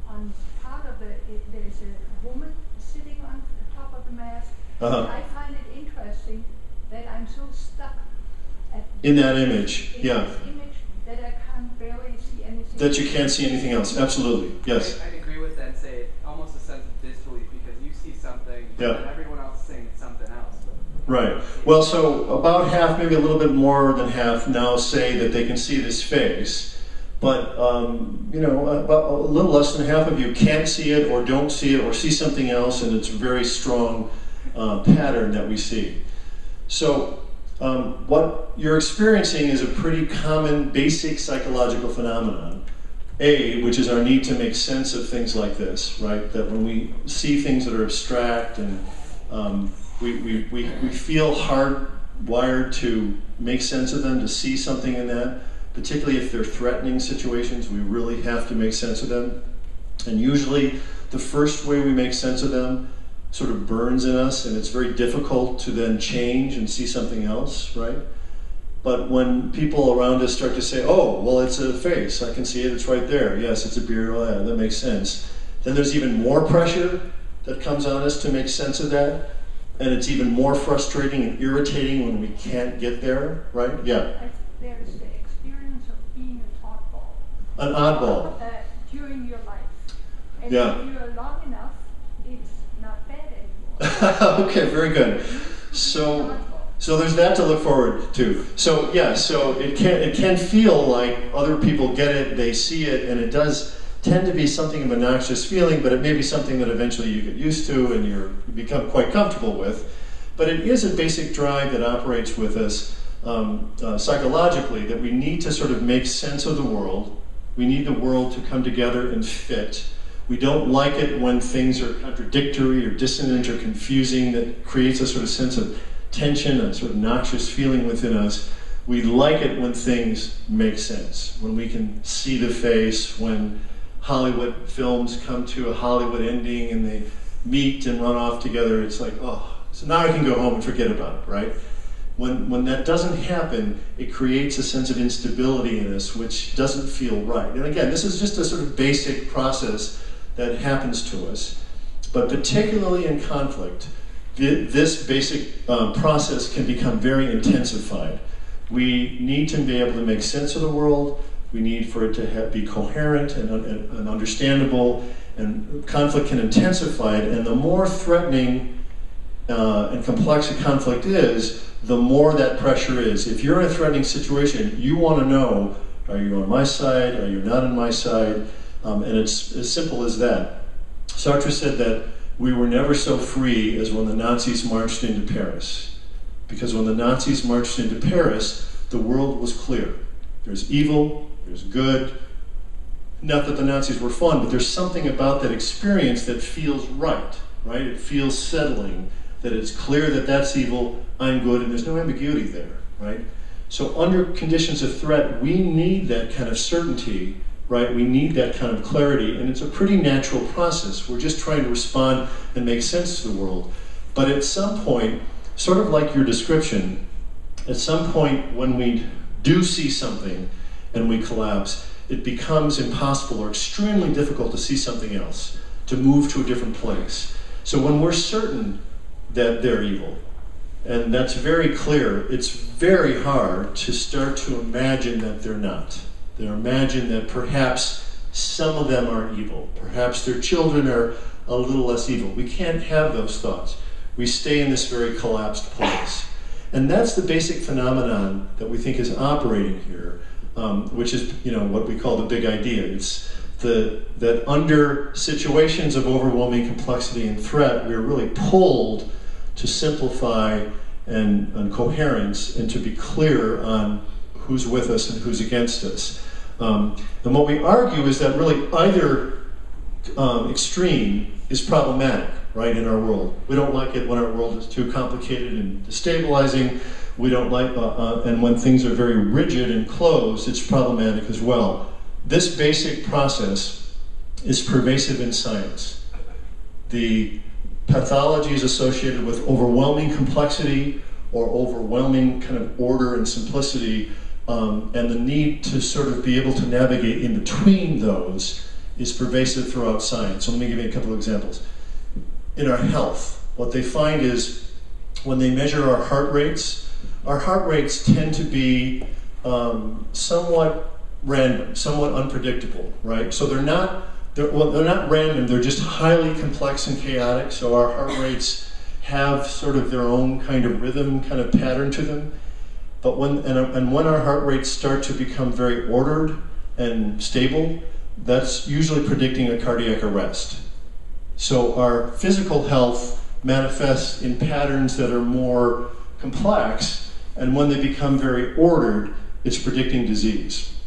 on part of it, there's a woman sitting on the top of the mask. Uh-huh. I find it interesting that I'm so stuck In that image, in yeah. this image that I can't barely see anything. That you can't see anything else, absolutely, yes. I'd agree with that and say almost a sense of disbelief because you see something Yeah. and everyone else is saying it's something else. Right. Well, so about half, maybe a little bit more than half now say that they can see this face. But, about a little less than half of you can't see it or don't see it or see something else, and it's a very strong pattern that we see. So what you're experiencing is a pretty common, basic psychological phenomenon. Which is our need to make sense of things like this, right? That when we see things that are abstract and we feel hardwired to make sense of them, to see something in that, particularly if they're threatening situations, we really have to make sense of them. And usually the first way we make sense of them sort of burns in us, and it's very difficult to then change and see something else, right? But when people around us start to say, oh, well, it's a face, I can see it, it's right there. Yes, it's a beard, oh, yeah, that makes sense. Then there's even more pressure that comes on us to make sense of that, and it's even more frustrating and irritating when we can't get there, right? Yeah. I think there's the experience of being an oddball. An oddball. During your life. And Yeah. if you're long enough, it's not bad anymore. Okay, very good. So there's that to look forward to. So yeah, so it can feel like other people get it, they see it, and it does tend to be something of a noxious feeling, but it may be something that eventually you get used to and you become quite comfortable with. But it is a basic drive that operates with us psychologically, that we need to sort of make sense of the world. We need the world to come together and fit. We don't like it when things are contradictory or dissonant or confusing. That creates a sort of sense of tension, a sort of noxious feeling within us. We like it when things make sense, when we can see the face, when Hollywood films come to a Hollywood ending and they meet and run off together. It's like, oh, so now I can go home and forget about it, right? When that doesn't happen, it creates a sense of instability in us, which doesn't feel right. And again, this is just a sort of basic process that happens to us. But particularly in conflict, this basic process can become very intensified. We need to be able to make sense of the world. We need for it to be coherent and understandable. And conflict can intensify it. And the more threatening and complex a conflict is, the more that pressure is. If you're in a threatening situation, you want to know, are you on my side? Are you not on my side? And it's as simple as that. Sartre said that we were never so free as when the Nazis marched into Paris. Because when the Nazis marched into Paris, the world was clear. There's evil, there's good. Not that the Nazis were fun, but there's something about that experience that feels right? It feels settling, that it's clear that that's evil, I'm good, and there's no ambiguity there, right? So under conditions of threat, we need that kind of certainty, right? We need that kind of clarity, and it's a pretty natural process. We're just trying to respond and make sense to the world. But at some point, sort of like your description, at some point when we do see something and we collapse, it becomes impossible or extremely difficult to see something else, to move to a different place. So when we're certain that they're evil, and that's very clear, it's very hard to start to imagine that they're not. They imagine that perhaps some of them are evil. Perhaps their children are a little less evil. We can't have those thoughts. We stay in this very collapsed place. And that's the basic phenomenon that we think is operating here, which is what we call the big idea. It's that under situations of overwhelming complexity and threat, we're really pulled to simplify and coherence and to be clear on who's with us and who's against us. And what we argue is that really either extreme is problematic, right, in our world. We don't like it when our world is too complicated and destabilizing. We don't like, and when things are very rigid and closed, it's problematic as well. This basic process is pervasive in science. The pathologies associated with overwhelming complexity or overwhelming kind of order and simplicity, and the need to sort of be able to navigate in between those is pervasive throughout science. So let me give you a couple of examples. In our health, what they find is when they measure our heart rates tend to be somewhat random, somewhat unpredictable, right? So they're not random, they're just highly complex and chaotic, so our heart rates have sort of their own kind of rhythm, kind of pattern to them. But when our heart rates start to become very ordered and stable, that's usually predicting a cardiac arrest. So our physical health manifests in patterns that are more complex, and when they become very ordered, it's predicting disease.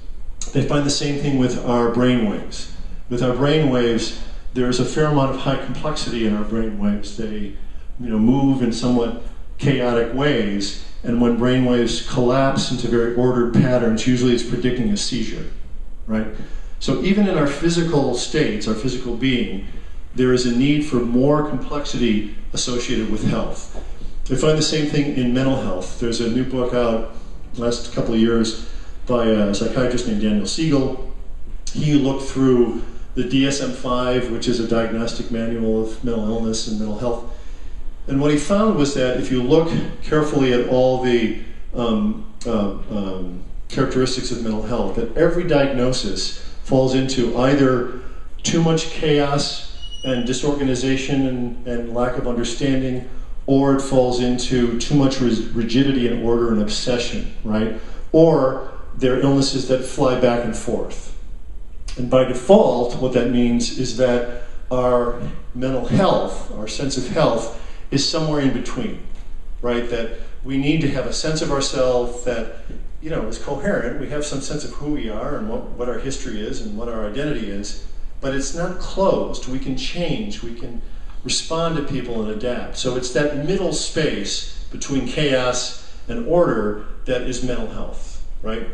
They find the same thing with our brain waves. With our brain waves, there's a fair amount of high complexity in our brain waves. They move in somewhat chaotic ways, and when brain waves collapse into very ordered patterns, usually it's predicting a seizure, right? So even in our physical states, our physical being, there is a need for more complexity associated with health. I find the same thing in mental health. There's a new book out last couple of years by a psychiatrist named Daniel Siegel. He looked through the DSM-5, which is a diagnostic manual of mental illness and mental health. And what he found was that if you look carefully at all the characteristics of mental health, that every diagnosis falls into either too much chaos and disorganization and lack of understanding, or it falls into too much rigidity and order and obsession, right? Or they're illnesses that fly back and forth. And by default, what that means is that our mental health, our sense of health, is somewhere in between, right? That we need to have a sense of ourselves that, you know, is coherent. We have some sense of who we are and what our history is and what our identity is, but it's not closed. We can change. We can respond to people and adapt. So it's that middle space between chaos and order that is mental health, right?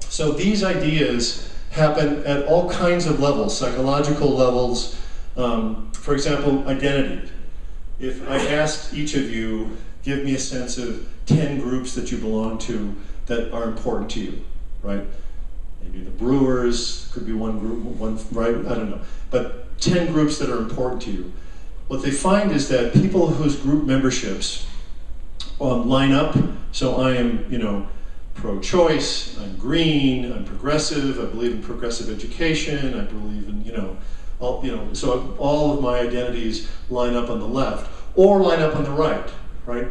So these ideas happen at all kinds of levels, psychological levels. For example, identity. If I asked each of you, give me a sense of 10 groups that you belong to that are important to you, right? Maybe the Brewers, could be one group, one, right? I don't know. But 10 groups that are important to you. What they find is that people whose group memberships line up, so I am, you know, pro-choice, I'm green, I'm progressive, I believe in progressive education, I believe in, so all of my identities line up on the left, or line up on the right, right?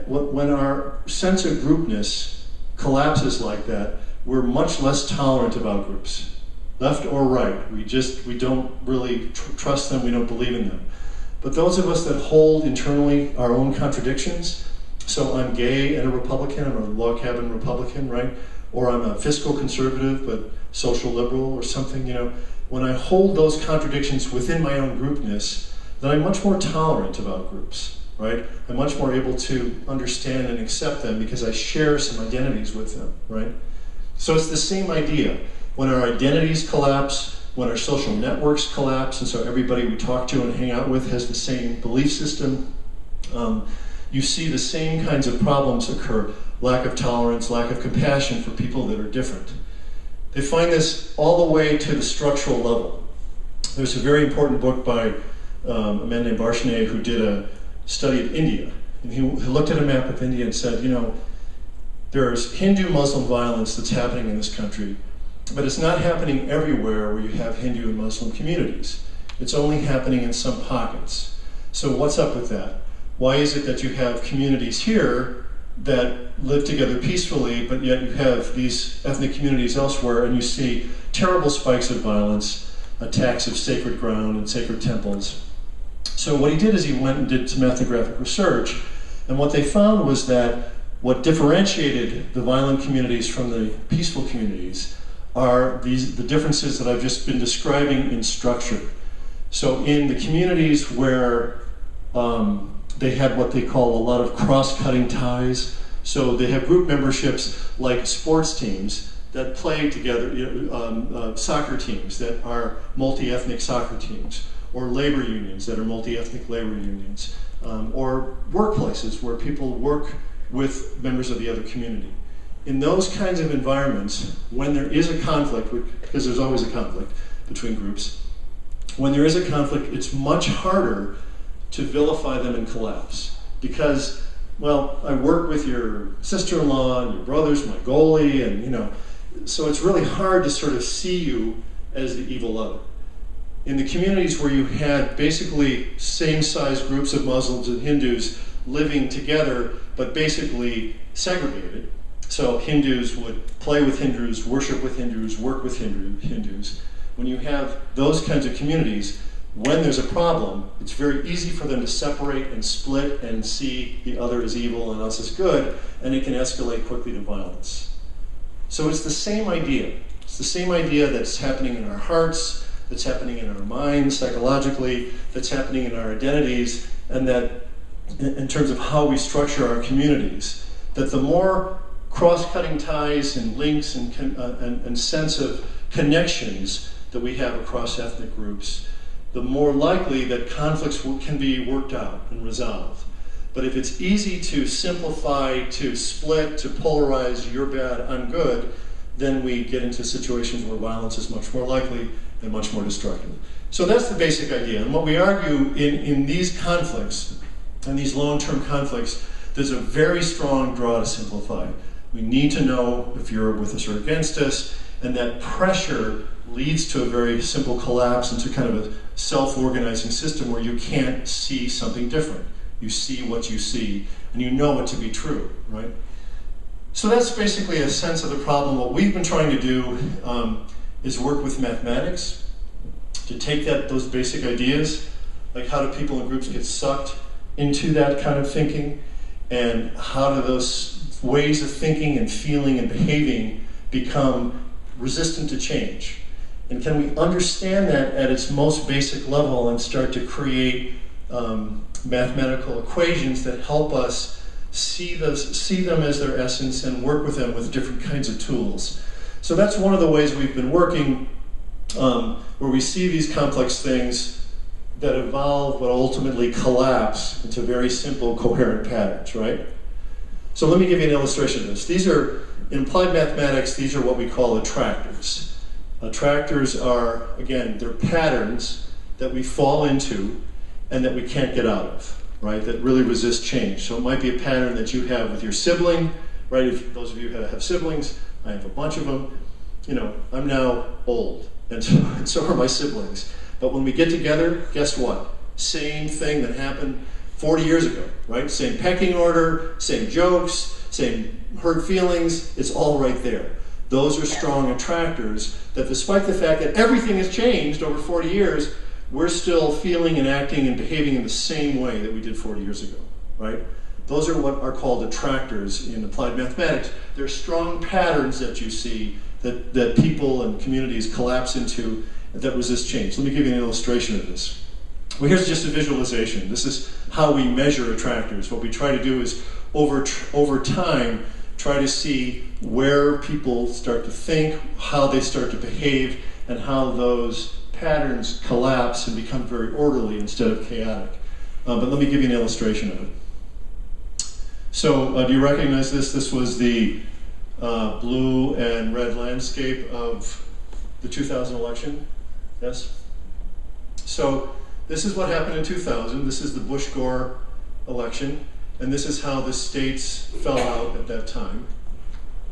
When our sense of groupness collapses like that, we're much less tolerant about groups, left or right. We don't really trust them, we don't believe in them. But those of us that hold internally our own contradictions, so I'm gay and a Republican, I'm a log cabin Republican, right? Or I'm a fiscal conservative but social liberal or something, you know. When I hold those contradictions within my own groupness, then I'm much more tolerant about groups, right? I'm much more able to understand and accept them because I share some identities with them, right? So it's the same idea. When our identities collapse, when our social networks collapse, and so everybody we talk to and hang out with has the same belief system, you see the same kinds of problems occur. Lack of tolerance, lack of compassion for people that are different. They find this all the way to the structural level. There's a very important book by a man named Parsimony who did a study of India. And he looked at a map of India and said, you know, there's Hindu-Muslim violence that's happening in this country, but it's not happening everywhere where you have Hindu and Muslim communities. It's only happening in some pockets. So what's up with that? Why is it that you have communities here that live together peacefully, but yet you have these ethnic communities elsewhere and you see terrible spikes of violence, attacks of sacred ground and sacred temples? So what he did is he went and did some ethnographic research, and what they found was that what differentiated the violent communities from the peaceful communities are the differences that I've just been describing in structure. So in the communities where they had what they call a lot of cross-cutting ties, so they have group memberships like sports teams that play together, soccer teams that are multi-ethnic soccer teams, or labor unions that are multi-ethnic labor unions, or workplaces where people work with members of the other community. In those kinds of environments, when there is a conflict, because there's always a conflict between groups, when there is a conflict, it's much harder to vilify them and collapse. Because, well, I work with your sister-in-law and your brother's my goalie, and, you know, so it's really hard to sort of see you as the evil other. In the communities where you had basically same-sized groups of Muslims and Hindus living together, but basically segregated, so Hindus would play with Hindus, worship with Hindus, work with Hindus. When you have those kinds of communities, when there's a problem, it's very easy for them to separate and split and see the other as evil and us as good, and it can escalate quickly to violence. So it's the same idea. It's the same idea that's happening in our hearts, that's happening in our minds psychologically, that's happening in our identities, and that in terms of how we structure our communities, that the more cross-cutting ties and links and sense of connections that we have across ethnic groups, the more likely that conflicts can be worked out and resolved. But if it's easy to simplify, to split, to polarize, you're bad, I'm good, then we get into situations where violence is much more likely and much more destructive. So that's the basic idea. And what we argue in these conflicts, and these long-term conflicts, there's a very strong draw to simplify. We need to know if you're with us or against us, and that pressure leads to a very simple collapse into kind of a self-organizing system where you can't see something different. You see what you see, and you know it to be true, right? So that's basically a sense of the problem. What we've been trying to do is work with mathematics to take those basic ideas, like how do people and groups get sucked into that kind of thinking, and how do those ways of thinking and feeling and behaving become resistant to change? And can we understand that at its most basic level and start to create mathematical equations that help us see them as their essence and work with them with different kinds of tools? So that's one of the ways we've been working, where we see these complex things that evolve but ultimately collapse into very simple, coherent patterns, right? So let me give you an illustration of this. These are, in applied mathematics, these are what we call attractors. Attractors are, again, they're patterns that we fall into and that we can't get out of, right? That really resist change. So it might be a pattern that you have with your sibling, right? If those of you who have siblings, I have a bunch of them. You know, I'm now old, and so are my siblings. But when we get together, guess what? Same thing that happened 40 years ago, right? Same pecking order, same jokes, same hurt feelings. It's all right there. Those are strong attractors that, despite the fact that everything has changed over 40 years, we're still feeling and acting and behaving in the same way that we did 40 years ago, right? Those are what are called attractors in applied mathematics. They're strong patterns that you see that people and communities collapse into that resist change. Let me give you an illustration of this. Well, here's just a visualization. This is how we measure attractors. What we try to do is, over time, try to see where people start to think, how they start to behave, and how those patterns collapse and become very orderly instead of chaotic. But let me give you an illustration of it. So, do you recognize this? This was the blue and red landscape of the 2000 election. Yes? So, this is what happened in 2000. This is the Bush-Gore election, and this is how the states fell out at that time.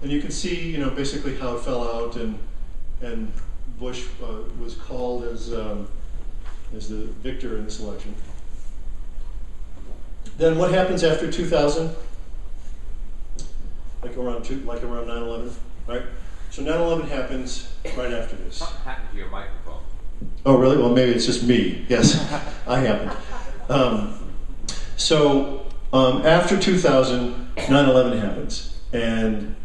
And you can see, basically how it fell out, and Bush was called as the victor in this election. Then what happens after 2000? Like around 9/11, right? So 9/11 happens right after this. What happened to your microphone? Oh, really? Well, maybe it's just me. Yes, I happened. After 2000, 9/11 happens, and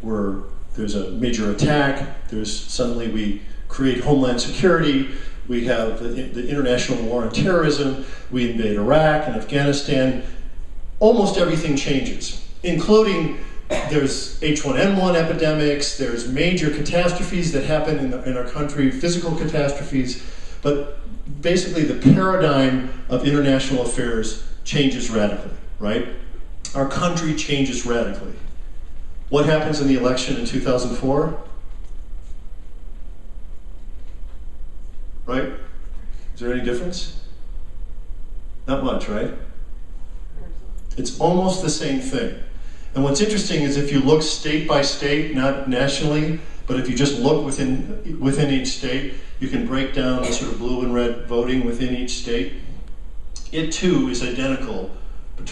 there's a major attack. Suddenly we create Homeland Security. We have the International War on Terrorism. We invade Iraq and Afghanistan. Almost everything changes, including there's H1N1 epidemics. There's major catastrophes that happen in our country, physical catastrophes. But basically, the paradigm of international affairs changes radically, right? Our country changes radically. What happens in the election in 2004? Right? Is there any difference? Not much, right? It's almost the same thing. And what's interesting is if you look state by state, not nationally, but if you just look within each state, you can break down the sort of blue and red voting within each state. It too is identical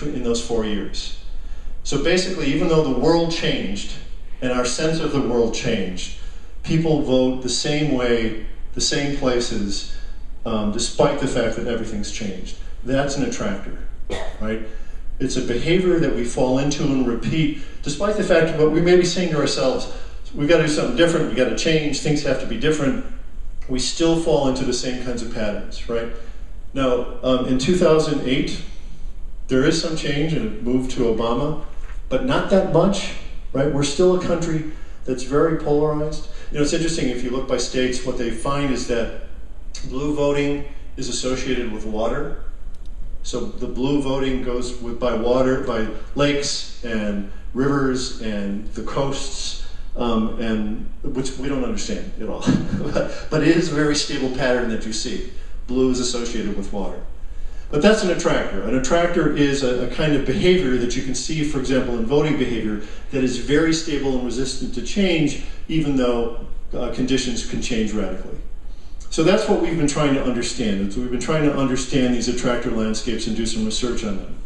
in those 4 years. So basically, even though the world changed and our sense of the world changed, people vote the same way, the same places, despite the fact that everything's changed. That's an attractor, right? It's a behavior that we fall into and repeat, despite the fact that we may be saying to ourselves, we've got to do something different, we've got to change, things have to be different. We still fall into the same kinds of patterns, right? Now, in 2008, there is some change and it moved to Obama, but not that much, right? We're still a country that's very polarized. It's interesting, if you look by states, what they find is that blue voting is associated with water. So the blue voting goes by water, by lakes and rivers and the coasts, and which we don't understand at all. But it is a very stable pattern that you see. Blue is associated with water. But that's an attractor. An attractor is a kind of behavior that you can see, for example, in voting behavior that is very stable and resistant to change, even though conditions can change radically. So that's what we've been trying to understand. So we've been trying to understand these attractor landscapes and do some research on them.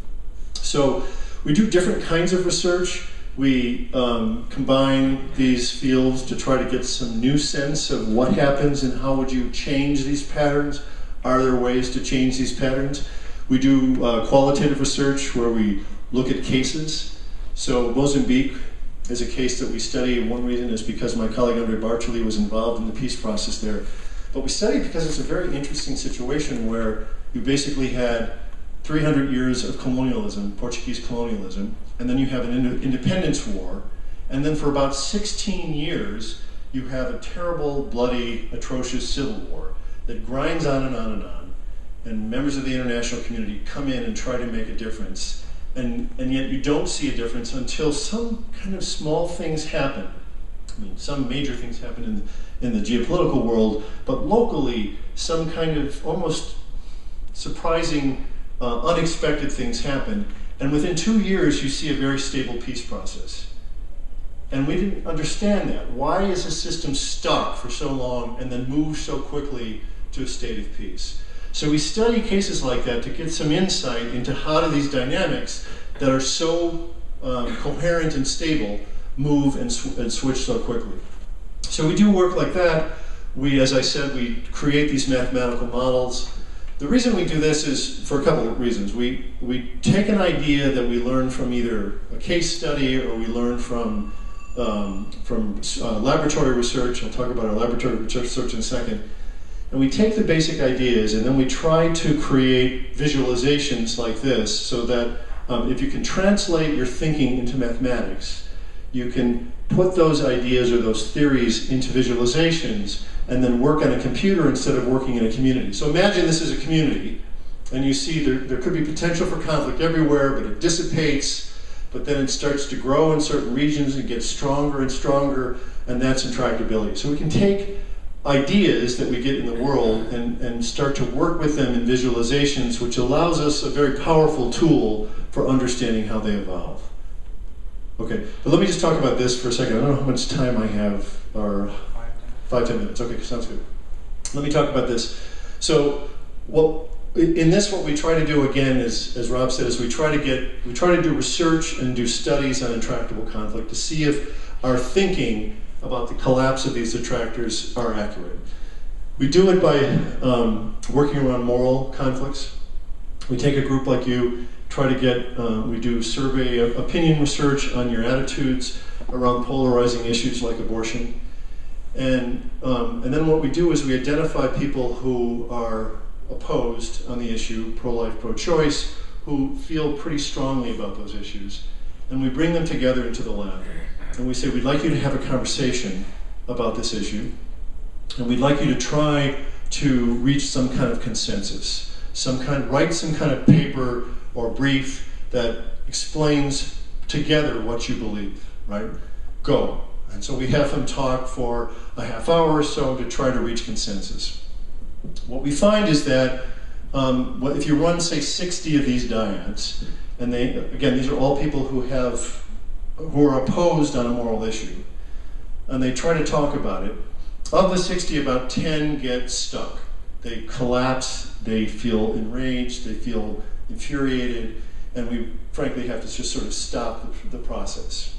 So we do different kinds of research. We combine these fields to try to get some new sense of what happens and how would you change these patterns. Are there ways to change these patterns? We do qualitative research where we look at cases. So Mozambique is a case that we study. One reason is because my colleague Andre Bartoli was involved in the peace process there. But we study because it's a very interesting situation where you basically had 300 years of colonialism, Portuguese colonialism, and then you have an independence war, and then for about 16 years you have a terrible, bloody, atrocious civil war that grinds on and on and on, and members of the international community come in and try to make a difference, and yet you don't see a difference until some kind of small things happen. I mean, some major things happen in the geopolitical world, but locally, some kind of almost surprising, unexpected things happen, and within 2 years, you see a very stable peace process. And we didn't understand that. Why is a system stuck for so long and then move so quickly to a state of peace? So we study cases like that to get some insight into how do these dynamics that are so coherent and stable move and switch so quickly. So we do work like that. We, as I said, we create these mathematical models. The reason we do this is for a couple of reasons. We take an idea that we learn from either a case study or we learn from laboratory research. I'll talk about our laboratory research in a second. And we take the basic ideas and then we try to create visualizations like this so that if you can translate your thinking into mathematics, you can put those ideas or those theories into visualizations and then work on a computer instead of working in a community. So imagine this is a community, and you see there could be potential for conflict everywhere, but it dissipates, but then it starts to grow in certain regions and gets stronger and stronger, and that's intractability. So we can take ideas that we get in the world and start to work with them in visualizations, which allows us a very powerful tool for understanding how they evolve. Okay, but let me just talk about this for a second. I don't know how much time I have, or 5-10 minutes. Okay, sounds good. Let me talk about this. So, in this, what we try to do again is, as Rob said, is we try to do research and do studies on intractable conflict to see if our thinking about the collapse of these attractors are accurate. We do it by working around moral conflicts. We take a group like you, try to get, we do survey opinion research on your attitudes around polarizing issues like abortion. And then what we do is we identify people who are opposed on the issue, pro-life, pro-choice, who feel pretty strongly about those issues. And we bring them together into the lab. And we say, we'd like you to have a conversation about this issue. And we'd like you to try to reach some kind of consensus, write some kind of paper or brief that explains together what you believe, right? Go. And so we have them talk for a half hour or so to try to reach consensus. What we find is that if you run, say, 60 of these dyads, and again, these are all people who are opposed on a moral issue, and they try to talk about it, of the 60, about 10 get stuck. They collapse, they feel enraged, they feel infuriated, and we frankly have to just sort of stop the process.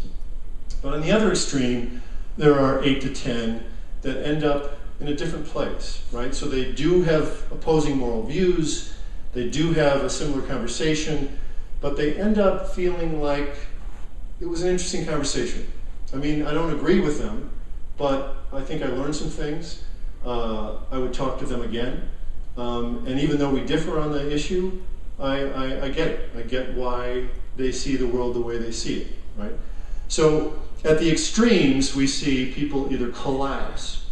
But on the other extreme, there are 8 to 10 that end up in a different place, right? So they do have opposing moral views, they do have a similar conversation, but they end up feeling like it was an interesting conversation. I mean, I don't agree with them, but I think I learned some things. I would talk to them again. And even though we differ on the issue, I get it. I get why they see the world the way they see it, right? So at the extremes, we see people either collapse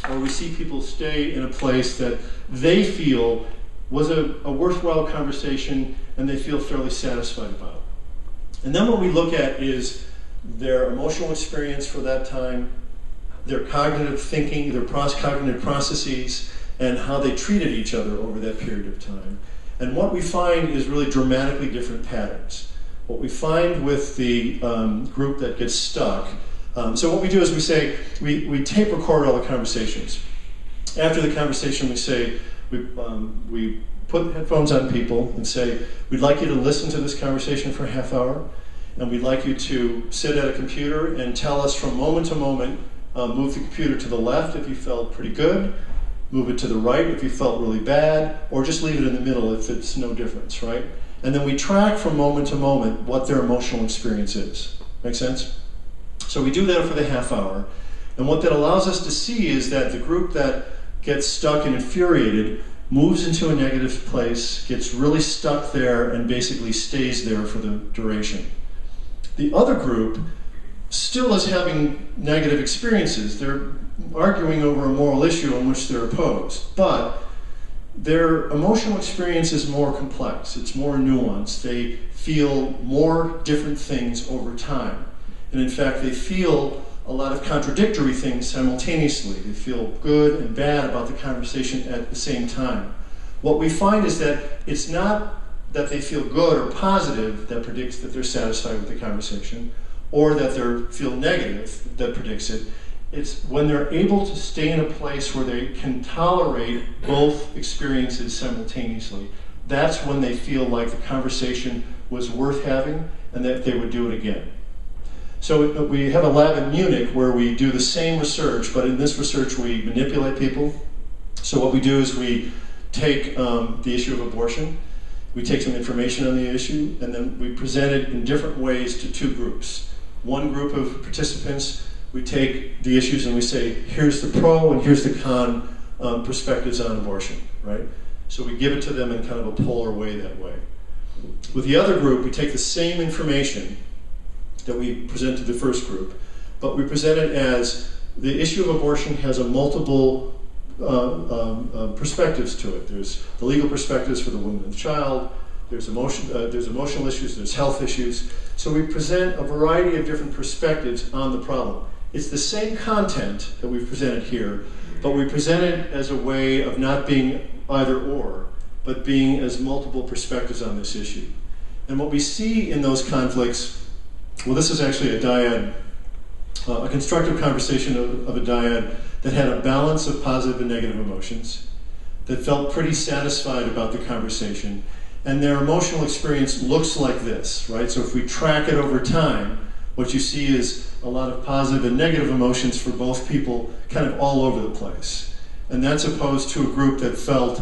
or we see people stay in a place that they feel was a worthwhile conversation and they feel fairly satisfied about. And then what we look at is their emotional experience for that time, their cognitive thinking, their cognitive processes, and how they treated each other over that period of time. And what we find is really dramatically different patterns. What we find with the group that gets stuck, so what we do is we say, we tape record all the conversations. After the conversation we say, we put headphones on people and say, we'd like you to listen to this conversation for a half hour, and we'd like you to sit at a computer and tell us from moment to moment, move the computer to the left if you felt pretty good, move it to the right if you felt really bad, or just leave it in the middle if it's no difference, right? And then we track from moment to moment what their emotional experience is. Make sense? So we do that for the half hour, and what that allows us to see is that the group that gets stuck and infuriated moves into a negative place, gets really stuck there, and basically stays there for the duration. The other group still is having negative experiences. They're arguing over a moral issue on which they're opposed, but their emotional experience is more complex. It's more nuanced. They feel more different things over time. And in fact, they feel a lot of contradictory things simultaneously. They feel good and bad about the conversation at the same time. What we find is that it's not that they feel good or positive that predicts that they're satisfied with the conversation, or that they feel negative that predicts it. It's when they're able to stay in a place where they can tolerate both experiences simultaneously. That's when they feel like the conversation was worth having and that they would do it again. So we have a lab in Munich where we do the same research, but in this research we manipulate people. So what we do is we take the issue of abortion, we take some information on the issue, and then we present it in different ways to two groups. One group of participants, we take the issues and we say, here's the pro and here's the con perspectives on abortion, right? So we give it to them in kind of a polar way that way. With the other group, we take the same information that we present to the first group, but we present it as the issue of abortion has a multiple perspectives to it. There's the legal perspectives for the woman and the child, there's emotional issues, there's health issues. So we present a variety of different perspectives on the problem. It's the same content that we've presented here, but we present it as a way of not being either or, but being as multiple perspectives on this issue. And what we see in those conflicts, well, this is actually a dyad, a constructive conversation of a dyad that had a balance of positive and negative emotions, that felt pretty satisfied about the conversation, and their emotional experience looks like this, right? So if we track it over time, what you see is a lot of positive and negative emotions for both people kind of all over the place. And that's opposed to a group that felt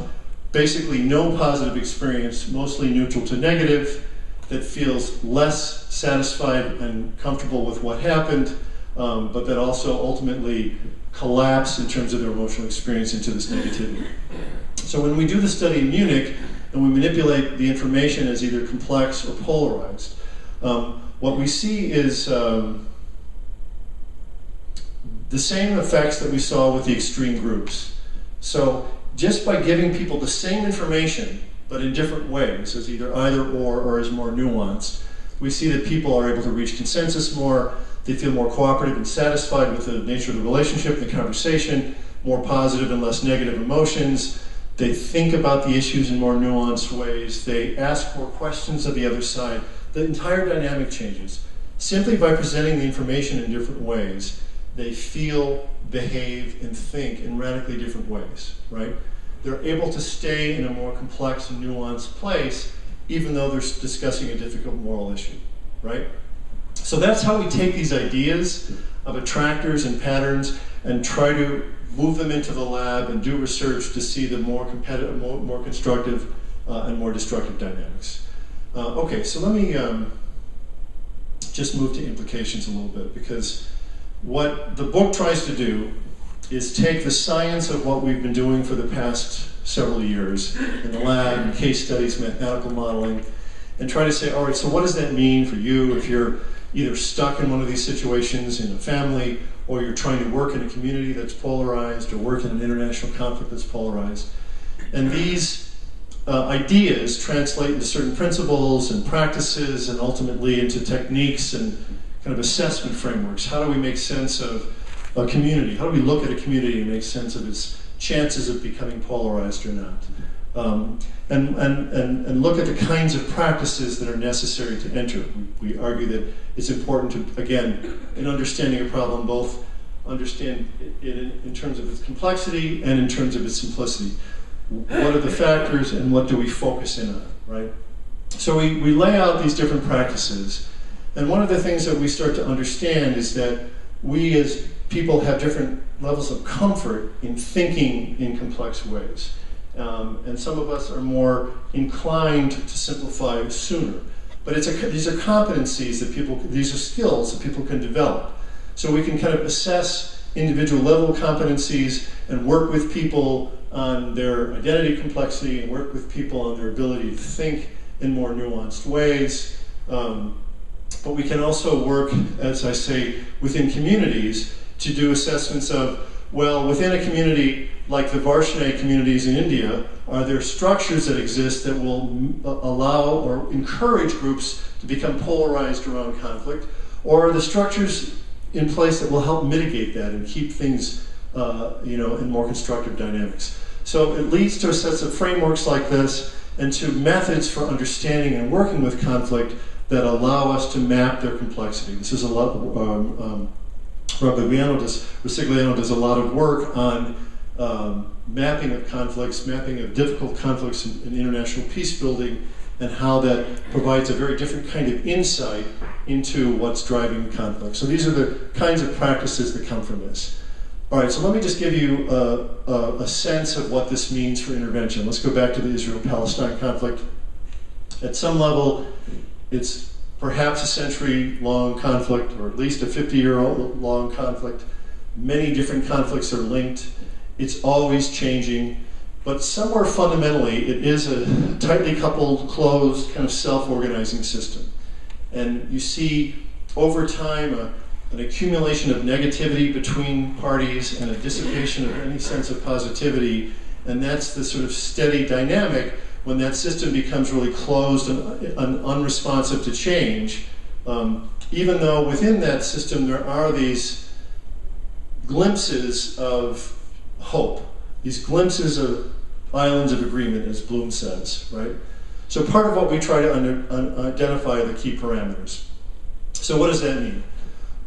basically no positive experience, mostly neutral to negative, that feels less satisfied and comfortable with what happened, but that also ultimately collapse in terms of their emotional experience into this negativity. So when we do the study in Munich and we manipulate the information as either complex or polarized, what we see is the same effects that we saw with the extreme groups. So just by giving people the same information, but in different ways, as either or as more nuanced, we see that people are able to reach consensus more, they feel more cooperative and satisfied with the nature of the relationship, the conversation, more positive and less negative emotions, they think about the issues in more nuanced ways, they ask more questions of the other side. The entire dynamic changes. Simply by presenting the information in different ways, they feel, behave, and think in radically different ways, right? They're able to stay in a more complex and nuanced place, even though they're discussing a difficult moral issue, right? So that's how we take these ideas of attractors and patterns and try to move them into the lab and do research to see the more competitive, more constructive, and more destructive dynamics. Okay, so let me just move to implications a little bit, because what the book tries to do is take the science of what we've been doing for the past several years in the lab, in case studies, mathematical modeling, and try to say, all right, so what does that mean for you if you're either stuck in one of these situations in a family, or you're trying to work in a community that's polarized, or work in an international conflict that's polarized. And these ideas translate into certain principles and practices and ultimately into techniques and kind of assessment frameworks. How do we make sense of a community? How do we look at a community and make sense of its chances of becoming polarized or not? And look at the kinds of practices that are necessary to enter. We argue that it's important to, again, in understanding a problem, both understand it in terms of its complexity and in terms of its simplicity. What are the factors and what do we focus in on, right? So we lay out these different practices, and one of the things that we start to understand is that we as people have different levels of comfort in thinking in complex ways. And some of us are more inclined to simplify sooner. But these are competencies that these are skills that people can develop. So we can kind of assess individual level competencies and work with people on their identity complexity and work with people on their ability to think in more nuanced ways. But we can also work, as I say, within communities to do assessments of, well, within a community like the Varshney communities in India, are there structures that exist that will allow or encourage groups to become polarized around conflict? Or are the structures in place that will help mitigate that and keep things in more constructive dynamics? So it leads to a set of frameworks like this and to methods for understanding and working with conflict that allow us to map their complexity. This is a lot. Rosigliano does a lot of work on mapping of conflicts, mapping of difficult conflicts in international peace building, and how that provides a very different kind of insight into what's driving conflict. So these are the kinds of practices that come from this. All right, so let me just give you a sense of what this means for intervention. Let's go back to the Israel-Palestine conflict. At some level, it's perhaps a century-long conflict, or at least a 50-year-long conflict. Many different conflicts are linked. It's always changing. But somewhere fundamentally, it is a tightly coupled, closed, kind of self-organizing system. And you see, over time, an accumulation of negativity between parties and a dissipation of any sense of positivity. And that's the sort of steady dynamic when that system becomes really closed and unresponsive to change. Even though within that system there are these glimpses of hope, these glimpses of islands of agreement, as Bloom says, right? So part of what we try to identify are the key parameters. So what does that mean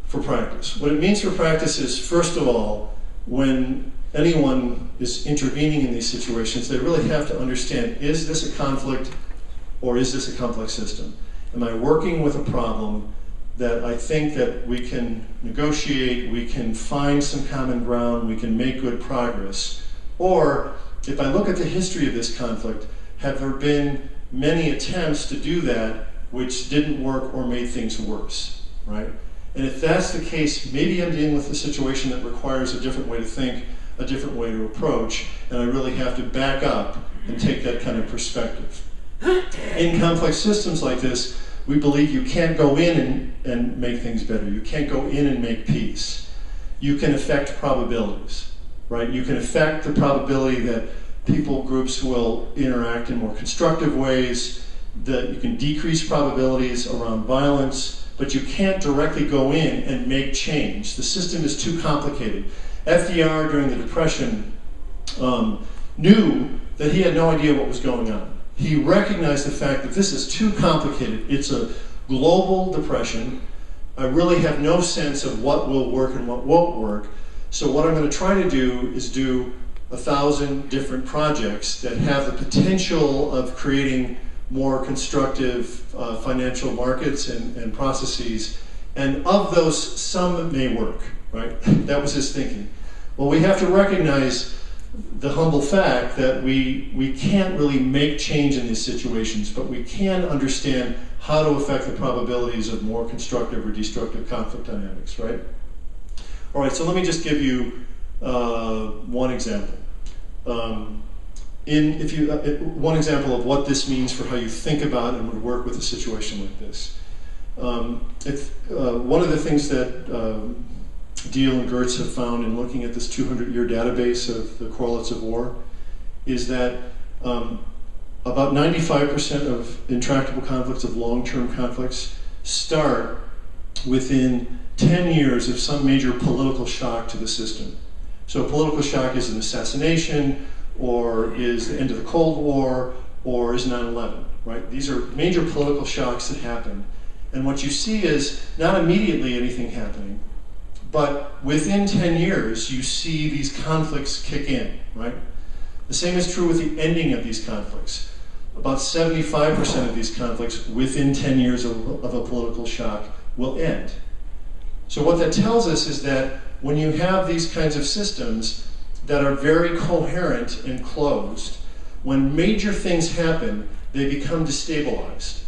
for practice? What it means for practice is, first of all, when anyone is intervening in these situations, they really have to understand, is this a conflict or is this a complex system? Am I working with a problem that I think that we can negotiate, we can find some common ground, we can make good progress? Or, if I look at the history of this conflict, have there been many attempts to do that which didn't work or made things worse, right? And if that's the case, maybe I'm dealing with a situation that requires a different way to think, a different way to approach, and I really have to back up and take that kind of perspective. In complex systems like this, we believe you can't go in and make things better. You can't go in and make peace. You can affect probabilities, right? You can affect the probability that groups will interact in more constructive ways, that you can decrease probabilities around violence, but you can't directly go in and make change. The system is too complicated. FDR, during the Depression, knew that he had no idea what was going on. He recognized the fact that this is too complicated. It's a global depression. I really have no sense of what will work and what won't work. So what I'm going to try to do is do 1,000 different projects that have the potential of creating more constructive financial markets and processes. And of those, some may work, right? That was his thinking. Well, we have to recognize the humble fact that we can't really make change in these situations, but we can understand how to affect the probabilities of more constructive or destructive conflict dynamics, right? All right, so let me just give you one example. One example of what this means for how you think about and would work with a situation like this. One of the things that Deal and Gertz have found in looking at this 200-year database of the Correlates of War is that a about 95% of intractable conflicts, of long-term conflicts, start within 10 years of some major political shock to the system. So a political shock is an assassination, or is the end of the Cold War, or is 9/11, right? These are major political shocks that happen. And what you see is not immediately anything happening, but within 10 years, you see these conflicts kick in, right? The same is true with the ending of these conflicts. About 75% of these conflicts within 10 years of a political shock will end. So what that tells us is that when you have these kinds of systems that are very coherent and closed, when major things happen, they become destabilized.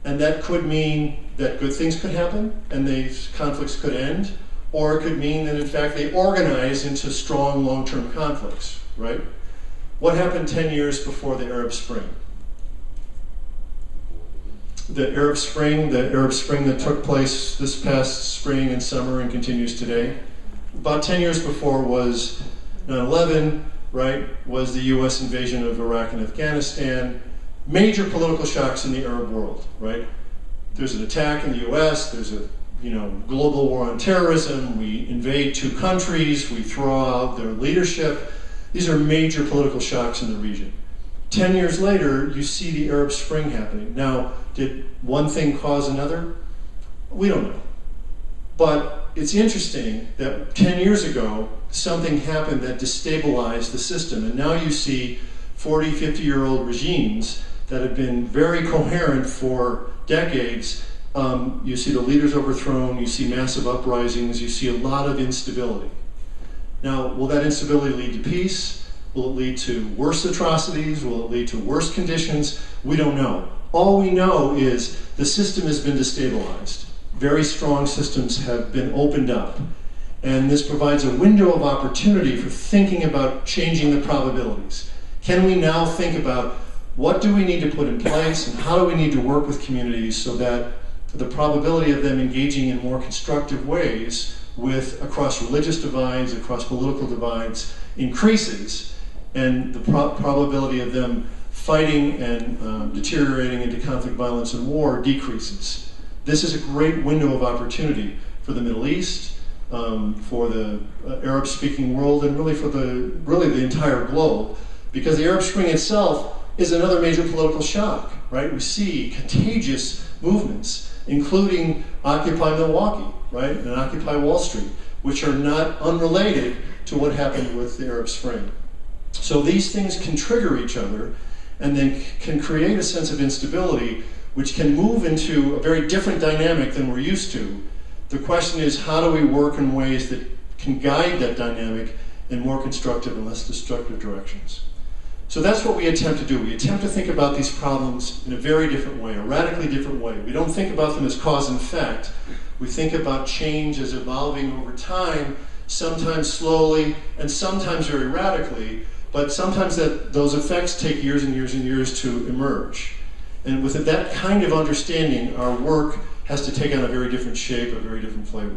And that could mean that good things could happen and these conflicts could end, or it could mean that in fact they organize into strong long-term conflicts, right? What happened 10 years before the Arab Spring? The Arab Spring that took place this past spring and summer and continues today, about 10 years before was 9/11, right? Was the US invasion of Iraq and Afghanistan. Major political shocks in the Arab world, right? There's an attack in the US, there's a global war on terrorism, we invade two countries, we throw out their leadership. These are major political shocks in the region. 10 years later, you see the Arab Spring happening. Now, did one thing cause another? We don't know. But it's interesting that 10 years ago, something happened that destabilized the system. And now you see 40, 50-year-old regimes that have been very coherent for decades. You see the leaders overthrown, you see massive uprisings, you see a lot of instability. Now, will that instability lead to peace? Will it lead to worse atrocities? Will it lead to worse conditions? We don't know. All we know is the system has been destabilized. Very strong systems have been opened up. And this provides a window of opportunity for thinking about changing the probabilities. Can we now think about what do we need to put in place and how do we need to work with communities so that the probability of them engaging in more constructive ways across religious divides, across political divides, increases, and the probability of them fighting and deteriorating into conflict, violence, and war decreases. This is a great window of opportunity for the Middle East, for the Arab-speaking world, and really for the entire globe, because the Arab Spring itself is another major political shock, right? We see contagious movements, including Occupy Milwaukee, right, and Occupy Wall Street, which are not unrelated to what happened with the Arab Spring. So these things can trigger each other and then can create a sense of instability which can move into a very different dynamic than we're used to. The question is, how do we work in ways that can guide that dynamic in more constructive and less destructive directions? So that's what we attempt to do. We attempt to think about these problems in a very different way, a radically different way. We don't think about them as cause and effect. We think about change as evolving over time, sometimes slowly and sometimes very radically, but sometimes those effects take years and years and years to emerge. And with that kind of understanding, our work has to take on a very different shape, a very different flavor.